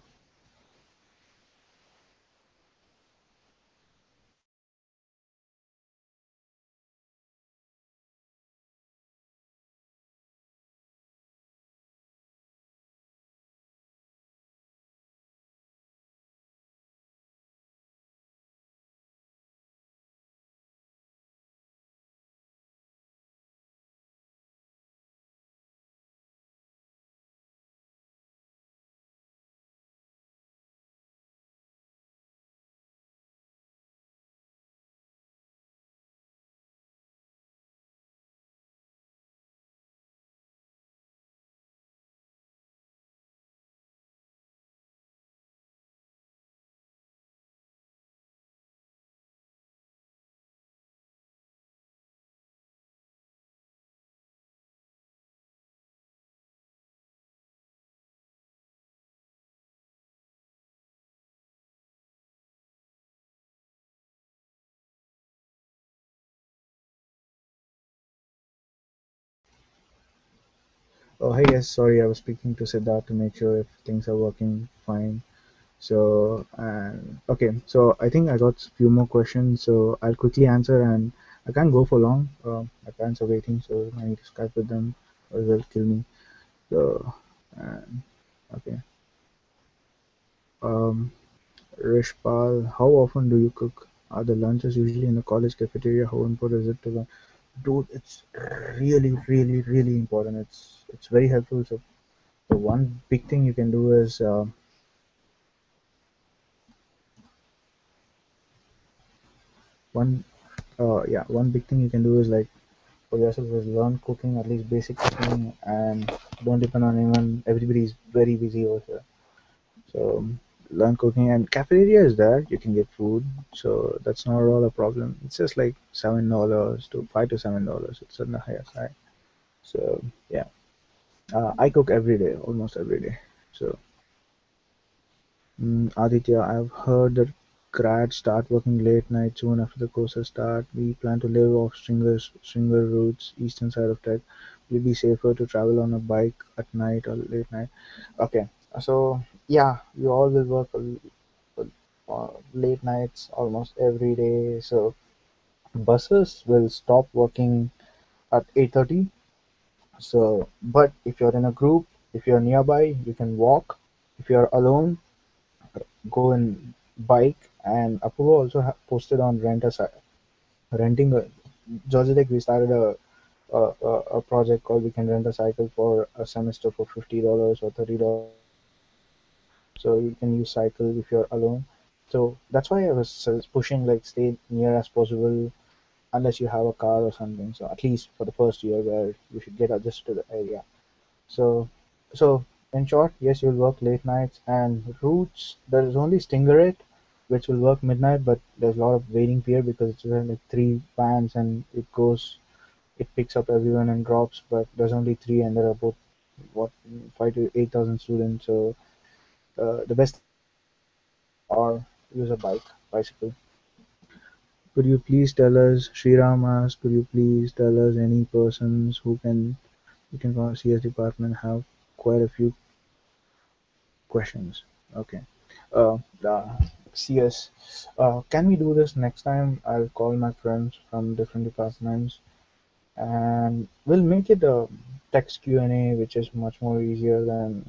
Speaker 1: oh, hey, yes, sorry, I was speaking to Siddharth to make sure if things are working fine. So, okay, so I think I got a few more questions, so I'll quickly answer and I can't go for long. My parents are waiting, so I need to Skype with them or they'll kill me. So, and, okay. Um, Rishpal, how often do you cook? Are the lunches usually in the college cafeteria? How important is it to learn? dude, it's really important. It's very helpful. So the one big thing you can do is one one big thing you can do is like for yourself is learn cooking, at least basic cooking, and don't depend on anyone. Everybody's very busy over here. So learn cooking, and cafeteria is there. You can get food, so that's not at all a problem. It's just like $7 to $5 to $7. It's on the higher side. So yeah, I cook every day, almost every day. So Aditya, I've heard that grads start working late night soon after the courses start. We plan to live off stringer routes, eastern side of tech. Will it be safer to travel on a bike at night or late night? Okay, so yeah, we all will work late nights almost every day. So buses will stop working at 8:30. So, but if you're in a group, if you're nearby, you can walk. If you're alone, go and bike. And Apurva also posted on renting a Georgia Tech. We started a project called we can rent a cycle for a semester for $50 or $30. So you can use cycle if you're alone. So that's why I was pushing like stay near as possible unless you have a car or something. So at least for the first year where you should get adjusted to the area. So, so in short, yes, you'll work late nights and routes. There is only Stingray, which will work midnight, but there's a lot of waiting period because it's like three vans and it picks up everyone and drops. But there's only three, and there are about what 5 to 8,000 students. So the best or use a bicycle. Could you please tell us, Sriram asked, could you please tell us any persons who can from CS department have quite a few questions. Okay. The CS. Can we do this next time? I'll call my friends from different departments and we'll make it a text Q&A, which is much more easier than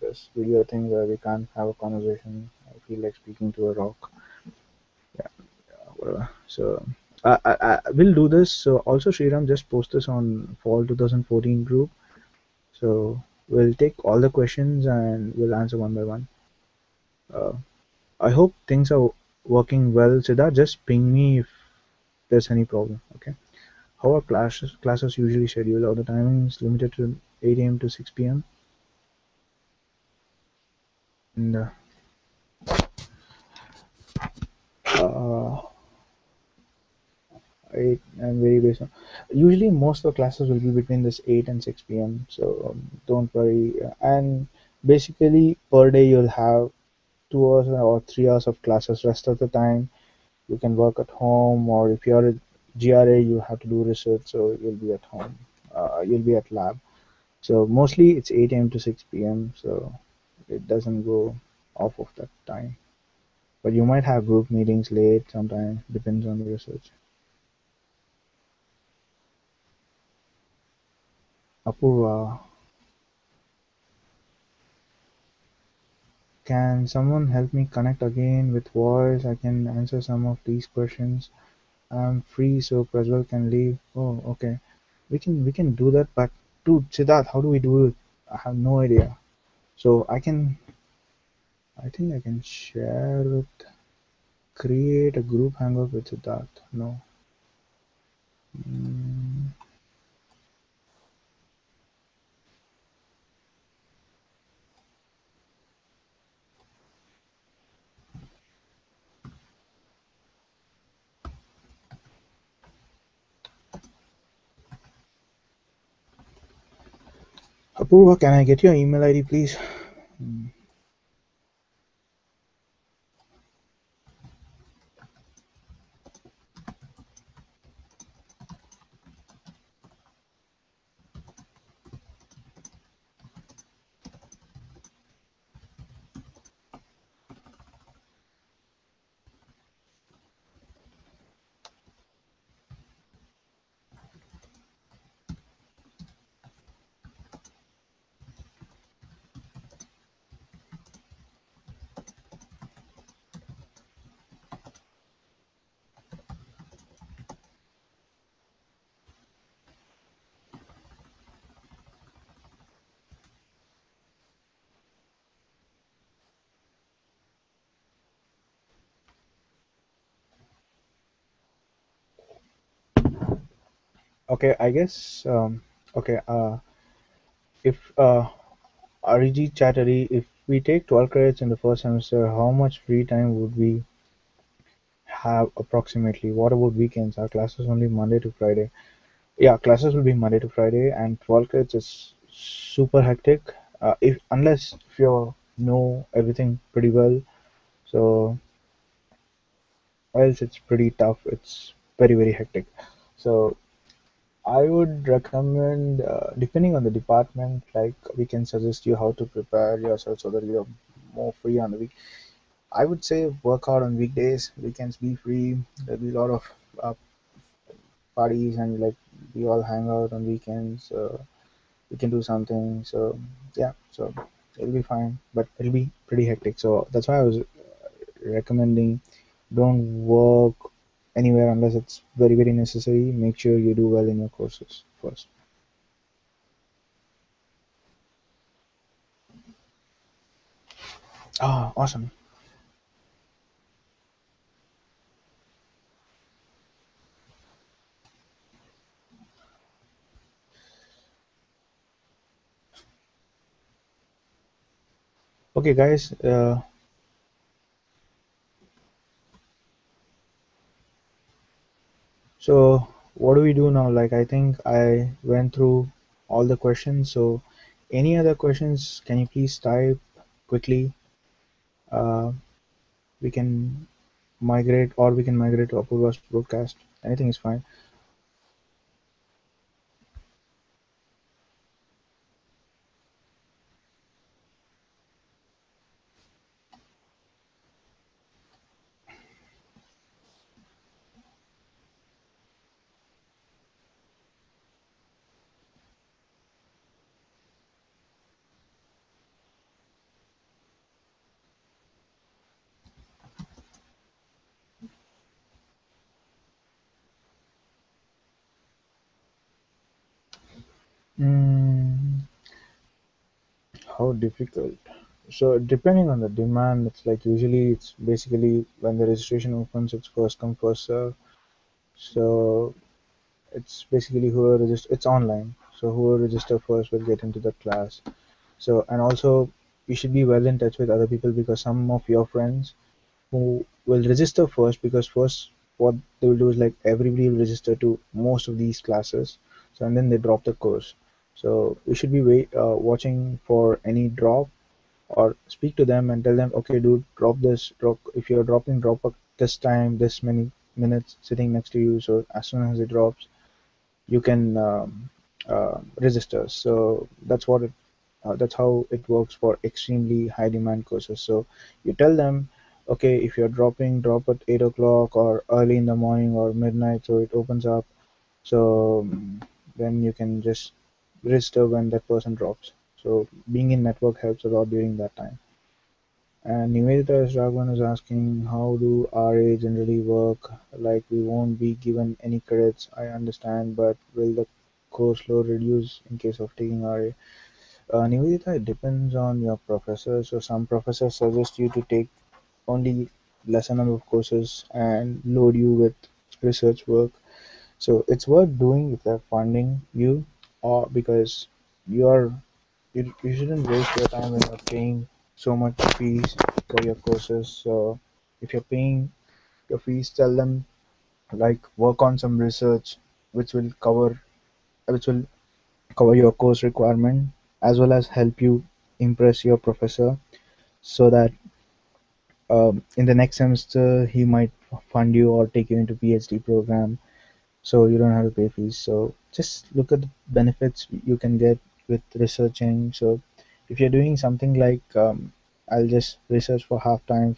Speaker 1: this video thing where we can't have a conversation. I feel like speaking to a rock. Yeah, whatever. So I will do this. So also Sriram just post this on fall 2014 group. So we'll take all the questions and we'll answer one by one. Uh, I hope things are working well. Siddharth, just ping me if there's any problem. Okay. How are classes usually scheduled? Are the timings limited to 8 a.m. to 6 p.m.? And uh, I'm very based on. Usually, most of the classes will be between this 8 and 6 p.m. So don't worry. And basically, per day you'll have 2 hours or 3 hours of classes. Rest of the time you can work at home, or if you're a GRA, you have to do research, so you'll be at home. You'll be at lab. So mostly it's 8 a.m. to 6 p.m. So it doesn't go off of that time. But you might have group meetings late sometimes, depends on the research. Apurva, can someone help me connect again with voice? I can answer some of these questions. I'm free, so Prajwal can leave. Oh, okay. We can do that, but dude, Siddharth, how do we do it? I have no idea. So I think I can share with create a group hangout with Siddharth. No. Mm, Apurva, can I get your email ID, please? Mm, Okay, I guess. Okay. If Arijit Chatterjee, if we take 12 credits in the first semester, how much free time would we have approximately? What about weekends? Our classes only Monday to Friday. Yeah, classes will be Monday to Friday, and 12 credits is super hectic. If unless if you know everything pretty well, so else it's pretty tough. It's very hectic. So I would recommend, depending on the department, like we can suggest you how to prepare yourself so that you're more free on the week. I would say work hard on weekdays. Weekends be free. There'll be a lot of uh, parties and like we all hang out on weekends. We can do something. So yeah, so it'll be fine, but it'll be pretty hectic. So that's why I was recommending don't work anywhere unless it's very necessary. Make sure you do well in your courses first. Ah, awesome. Okay, guys. So what do we do now? Like, I think I went through all the questions. So, any other questions? Can you please type quickly? Uh, we can migrate, or we can migrate to Apurva's broadcast. Anything is fine. Mm, how difficult? So depending on the demand, it's like usually it's basically when the registration opens, it's first come first serve. So it's basically whoever register. It's online, so whoever register first will get into the class. So and also you should be well in touch with other people because some of your friends who will register first because first what they will do is like everybody will register to most of these classes. So and then they drop the course. So you should be watching for any drop or speak to them and tell them, okay, dude, drop this. Drop if you're dropping, drop at this time, this many minutes sitting next to you. So as soon as it drops, you can register. So that's how it works for extremely high demand courses. So you tell them, okay, if you're dropping, drop at 8 o'clock or early in the morning or midnight, so it opens up. So then you can just register when that person drops. So being in network helps a lot during that time. And Nivedita S. Raghavan is asking, how do RA generally work? Like, we won't be given any credits, I understand, but will the course load reduce in case of taking RA? Nivedita, it depends on your professor. So, some professors suggest you to take only lesser number of courses and load you with research work. So, it's worth doing if they're funding you, or because you're you shouldn't waste your time when you're paying so much fees for your courses. So if you're paying your fees, tell them like work on some research which will which will cover your course requirement as well as help you impress your professor so that in the next semester he might fund you or take you into PhD program so you don't have to pay fees. So just look at the benefits you can get with researching. So if you're doing something like I'll just research for half time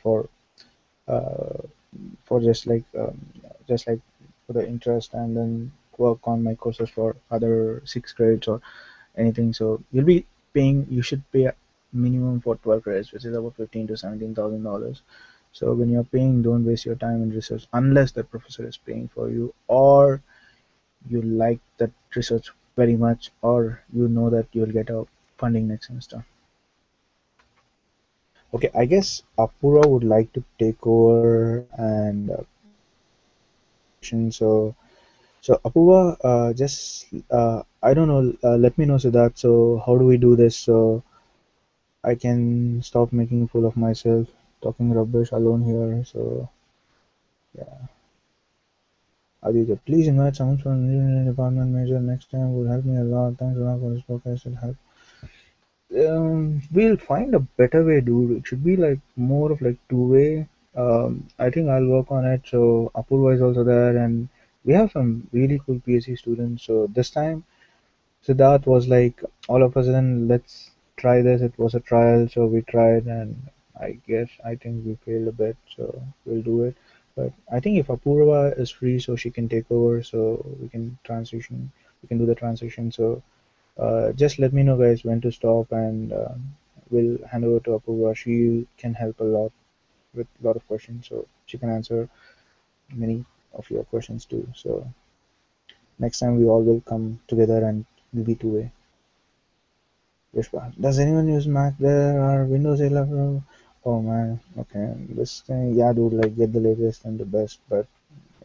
Speaker 1: uh, for just like for the interest and then work on my courses for other 6 credits or anything. So you should pay a minimum for 12 credits, which is about 15 to $17,000. So when you're paying, don't waste your time in research unless the professor is paying for you or you like that research very much or you know that you'll get a funding next semester. Okay, I guess Apura would like to take over and so So Apurva, just I don't know. Let me know, Siddharth. So how do we do this? So I can stop making fool of myself, talking rubbish alone here. So yeah, Aditya, please invite someone from engineering department major next time. Would help me a lot. Thanks a lot for this podcast. It'll help. We'll find a better way, dude. It should be like more of like two-way. I think I'll work on it. So Apurva is also there, and we have some really cool PhD students. So this time Siddharth was like, all of a sudden, let's try this. It was a trial, so we tried, and I think we failed a bit, so we'll do it. But I think if Apurva is free, so she can take over, so we can do the transition. So just let me know, guys, when to stop, and we'll hand over to Apurva. She can help a lot with a lot of questions, so she can answer many of your questions too. So next time we all will come together and we'll be two-way. Vishwa, does anyone use Mac there or Windows 11? Oh man, okay. This thing, yeah, dude, like get the latest and the best, but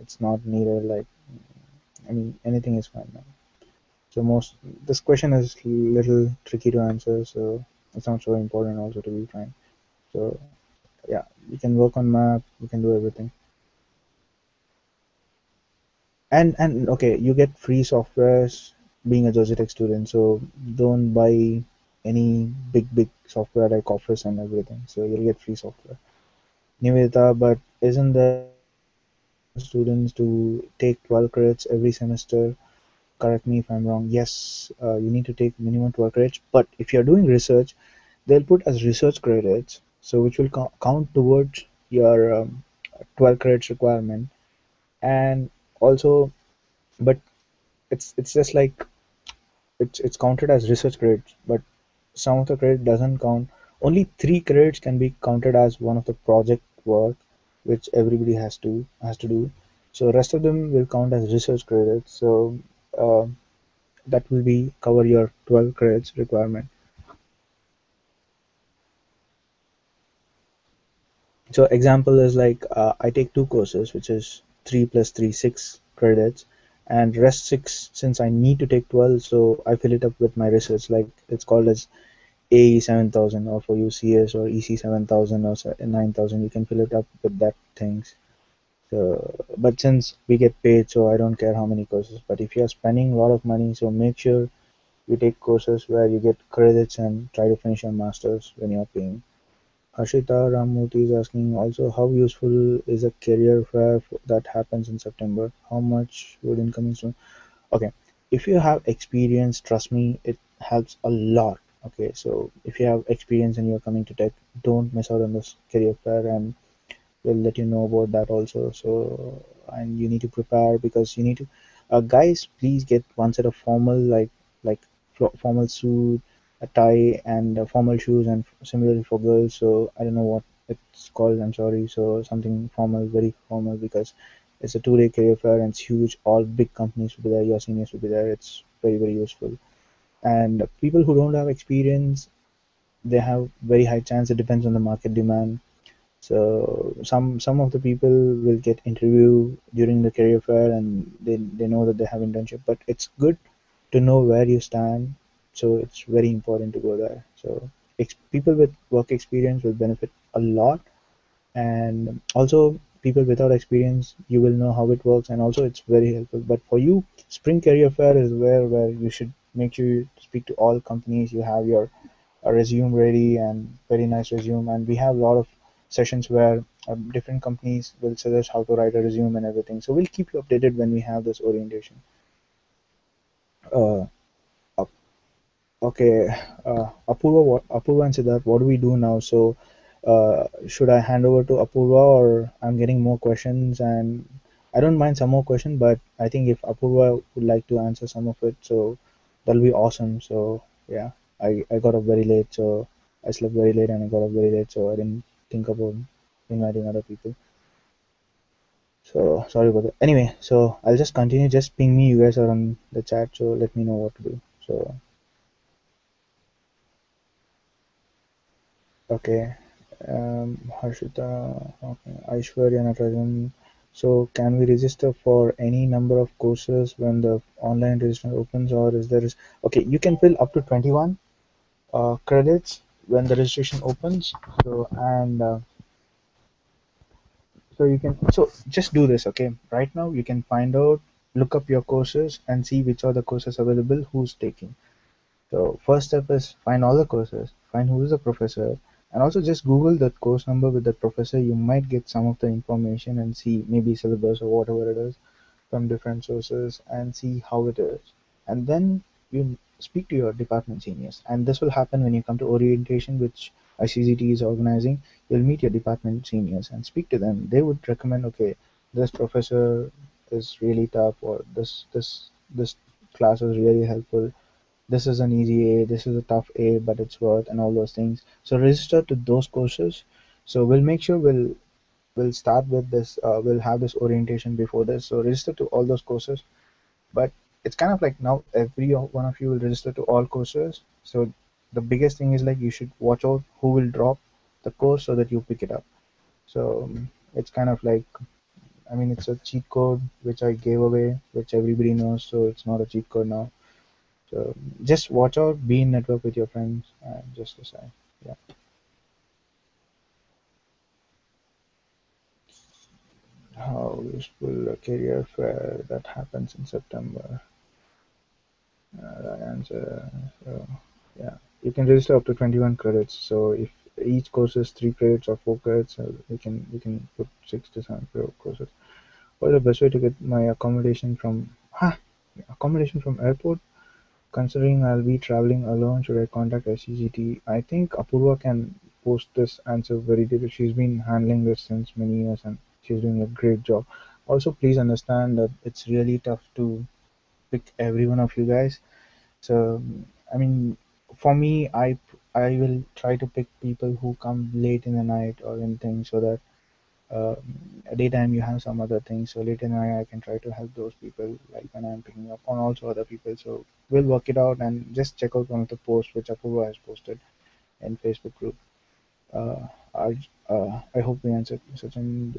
Speaker 1: it's not needed. Like, I mean, anything is fine now. So this question is little tricky to answer, so it's not so important also to be frank. So yeah, you can work on map, you can do everything. And okay, you get free softwares being a Georgia student, so don't buy any big software like Office and everything. So you'll get free software. Nivedita, but isn't there students to take 12 credits every semester? Correct me if I'm wrong. Yes, you need to take minimum 12 credits, but if you're doing research, they'll put as research credits, so which will count towards your 12 credits requirement. And also, but it's just like it's counted as research credits, but some of the credit doesn't count. Only 3 credits can be counted as one of the project work, which everybody has to do. So rest of them will count as research credits. So uh, that will be cover your 12 credits requirement. So example is like I take 2 courses, which is 3 plus 3, 6 credits, and rest 6 since I need to take 12, so I fill it up with my research. Like it's called as AE 7000, or for you CS or EC 7000 or 9000, you can fill it up with that things. So, but since we get paid, so I don't care how many courses. But if you're spending a lot of money, so make sure you take courses where you get credits and try to finish your masters when you're paying. Ashita Ramurthy is asking also, how useful is a career fair that happens in September? How much would incoming students? Okay, if you have experience, trust me, it helps a lot. Okay, so if you have experience and you're coming to tech, don't miss out on this career fair, and we'll let you know about that also. So, and you need to prepare because you need to, guys, please get one set of formal, like formal suit, a tie, and formal shoes, and similarly for girls. So I don't know what it's called. I'm sorry. So something formal, very formal, because it's a 2 day career fair and it's huge. All big companies will be there. Your seniors will be there. It's very useful. And people who don't have experience, they have very high chance. It depends on the market demand. So some of the people will get interview during the career fair, and they know that they have internship. But it's good to know where you stand. So it's very important to go there. So people with work experience will benefit a lot, and also people without experience, you will know how it works, and also it's very helpful. But for you, spring career fair is where you should make sure you speak to all companies. You have your a resume ready, and very nice resume, and we have a lot of sessions where different companies will suggest how to write a resume and everything. So we'll keep you updated when we have this orientation. uh, Okay, Apurva and Siddharth, what do we do now? So, should I hand over to Apurva, or I'm getting more questions? And I don't mind some more questions, but I think if Apurva would like to answer some of it, so that'll be awesome. So, yeah, I got up very late, so I slept very late and I got up very late, so I didn't think about inviting other people. So, sorry about that. Anyway, so I'll just continue. Just ping me. You guys are on the chat, so let me know what to do. So, okay. Harshita, okay. Aishwarya Natajan. So can we register for any number of courses when the online registration opens, or is there is okay, you can fill up to 21 credits when the registration opens. So and so you can so just do this, okay? Right now you can find out, look up your courses and see which are the courses available, who's taking. So first step is find all the courses, find who is the professor, and also just Google that course number with that professor. You might get some of the information and see maybe syllabus or whatever it is from different sources and see how it is. And then you speak to your department seniors. And this will happen when you come to orientation, which ICCT is organizing. You'll meet your department seniors and speak to them. They would recommend, okay, this professor is really tough, or this class is really helpful. This is an easy A, this is a tough A, but it's worth, and all those things. So register to those courses. So we'll make sure we'll start with this. We'll have this orientation before this. So register to all those courses. But it's kind of like now every one of you will register to all courses. So the biggest thing is like you should watch out who will drop the course so that you pick it up. So it's kind of like, I mean, it's a cheat code which I gave away, which everybody knows. So it's not a cheat code now. So just watch out, be in network with your friends, and just decide. Yeah. How useful a career fair that happens in September? Right answer. So yeah, you can register up to 21 credits. So if each course is 3 credits or 4 credits, you can put 6 to 7 courses. What is the best way to get my accommodation from? Accommodation from airport? Considering I'll be traveling alone, should I contact SCGT? I think Apurva can post this answer very detailed. She's been handling this since many years and she's doing a great job. Also, please understand that it's really tough to pick every one of you guys. So, I mean, for me, I will try to pick people who come late in the night or anything, so that uh, daytime you have some other things. So late in the night I can try to help those people, like when I'm picking up on also other people. So we'll work it out and just check out one of the posts which Apurva has posted in Facebook group. Uh, I hope we answered Sachin.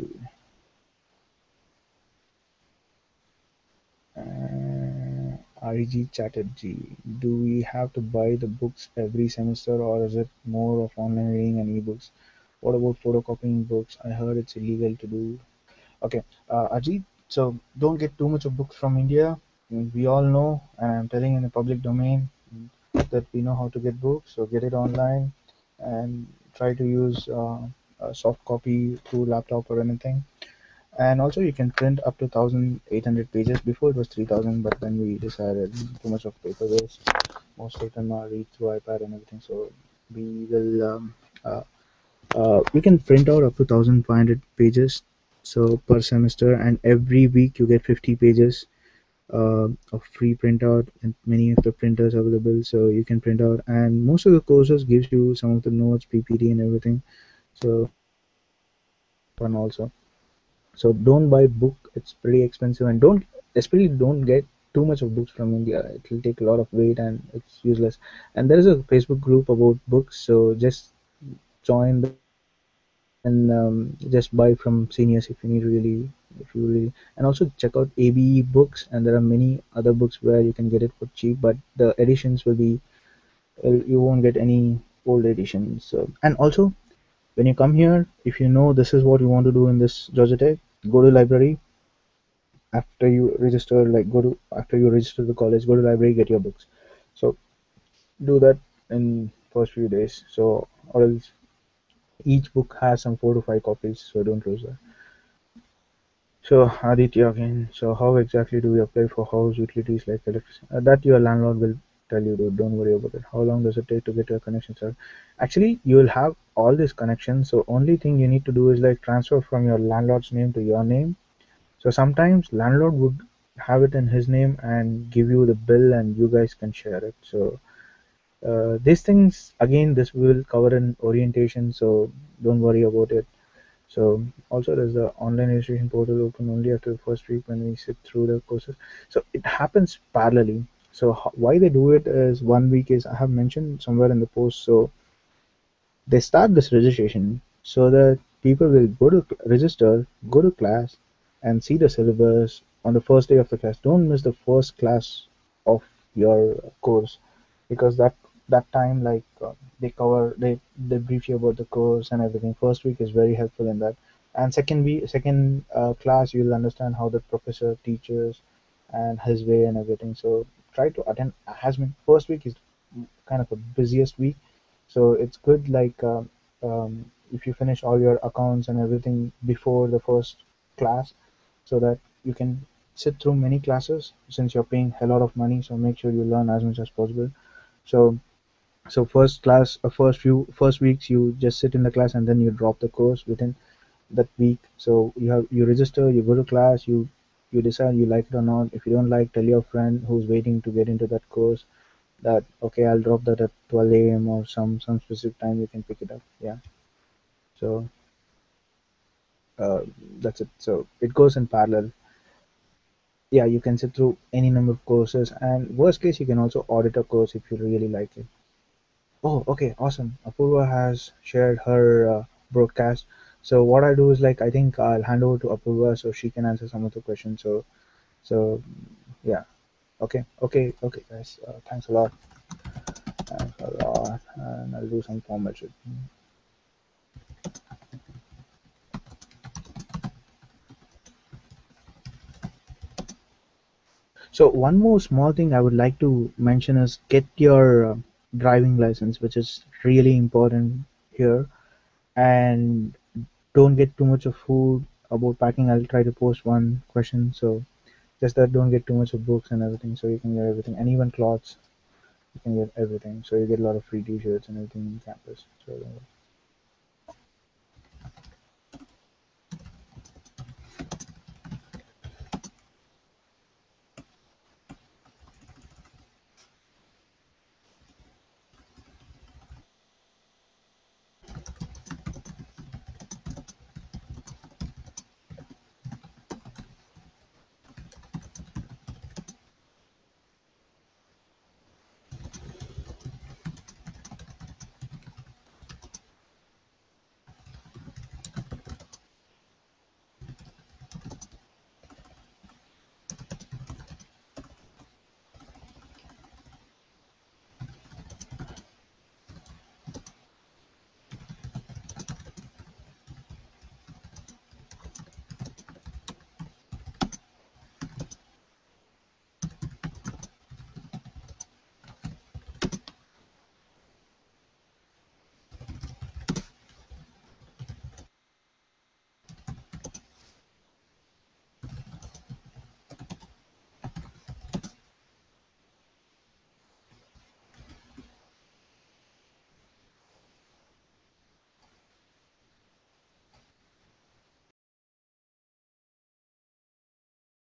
Speaker 1: RG Chatterjee. Do we have to buy the books every semester, or is it more of online reading and ebooks? What about photocopying books? I heard it's illegal to do. Okay, Ajit, so don't get too much of books from India. We all know, and I'm telling in the public domain that we know how to get books. So get it online and try to use a soft copy through laptop or anything. And also, you can print up to 1,800 pages. Before it was 3,000, but then we decided too much of paper waste. Most of them are read through iPad and everything. So we will we can print out up to 1,500 pages so per semester, and every week you get 50 pages of free printout and many of the printers available, so you can print out. And most of the courses gives you some of the notes, PPT and everything. So fun also. So don't buy book, it's pretty expensive. And don't, especially don't get too much of books from India. It will take a lot of weight and it's useless. And there is a Facebook group about books, so just join and just buy from seniors if you need really, if you really. And also check out ABE books, and there are many other books where you can get it for cheap, but the editions will be, you won't get any old editions. So, and also when you come here, if you know this is what you want to do in this Georgia Tech, go to library after you register. Like go to, after you register the college, go to library, get your books. So do that in first few days. So or else each book has some 4 to 5 copies, so don't lose that. So Aditya again. So how exactly do we apply for house utilities like electricity? That your landlord will tell you, dude. Don't worry about it. How long does it take to get your connection started? Actually, you will have all these connections. So only thing you need to do is like transfer from your landlord's name to your name. So sometimes landlord would have it in his name and give you the bill, and you guys can share it. So these things again, this we will cover in orientation. So don't worry about it. So also there's the online registration portal open only after the first week when we sit through the courses. So it happens parallelly. So why they do it is, 1 week is, I have mentioned somewhere in the post. So they start this registration so that people will go to register, go to class, and see the syllabus on the first day of the class. Don't miss the first class of your course, because that time, like, they brief you about the course and everything. First week is very helpful in that, and second class, you'll understand how the professor teaches and his way and everything. So try to attend. Has been First week is kind of a busiest week, so it's good, like, if you finish all your accounts and everything before the first class, so that you can sit through many classes, since you're paying a lot of money. So make sure you learn as much as possible. So first class, first weeks, you just sit in the class and then you drop the course within that week. So you register, you go to class, you decide you like it or not. If you don't like, tell your friend who's waiting to get into that course that, okay, I'll drop that at 12 a.m. or some specific time, you can pick it up. Yeah. So uh, that's it. So it goes in parallel. Yeah, you can sit through any number of courses, and worst case, you can also audit a course if you really like it. Oh, okay, awesome. Apurva has shared her broadcast. So what I do is, like, I think I'll hand over to Apurva so she can answer some of the questions. So yeah. Okay, guys. Thanks a lot. Thanks a lot. And I'll do some formats. So one more small thing I would like to mention is get your driving license, which is really important here. And don't get too much of food. About packing, I'll try to post one question. So just that, don't get too much of books and everything, so you can get everything, and even clothes, you can get everything. So you get a lot of free T-shirts and everything in campus. So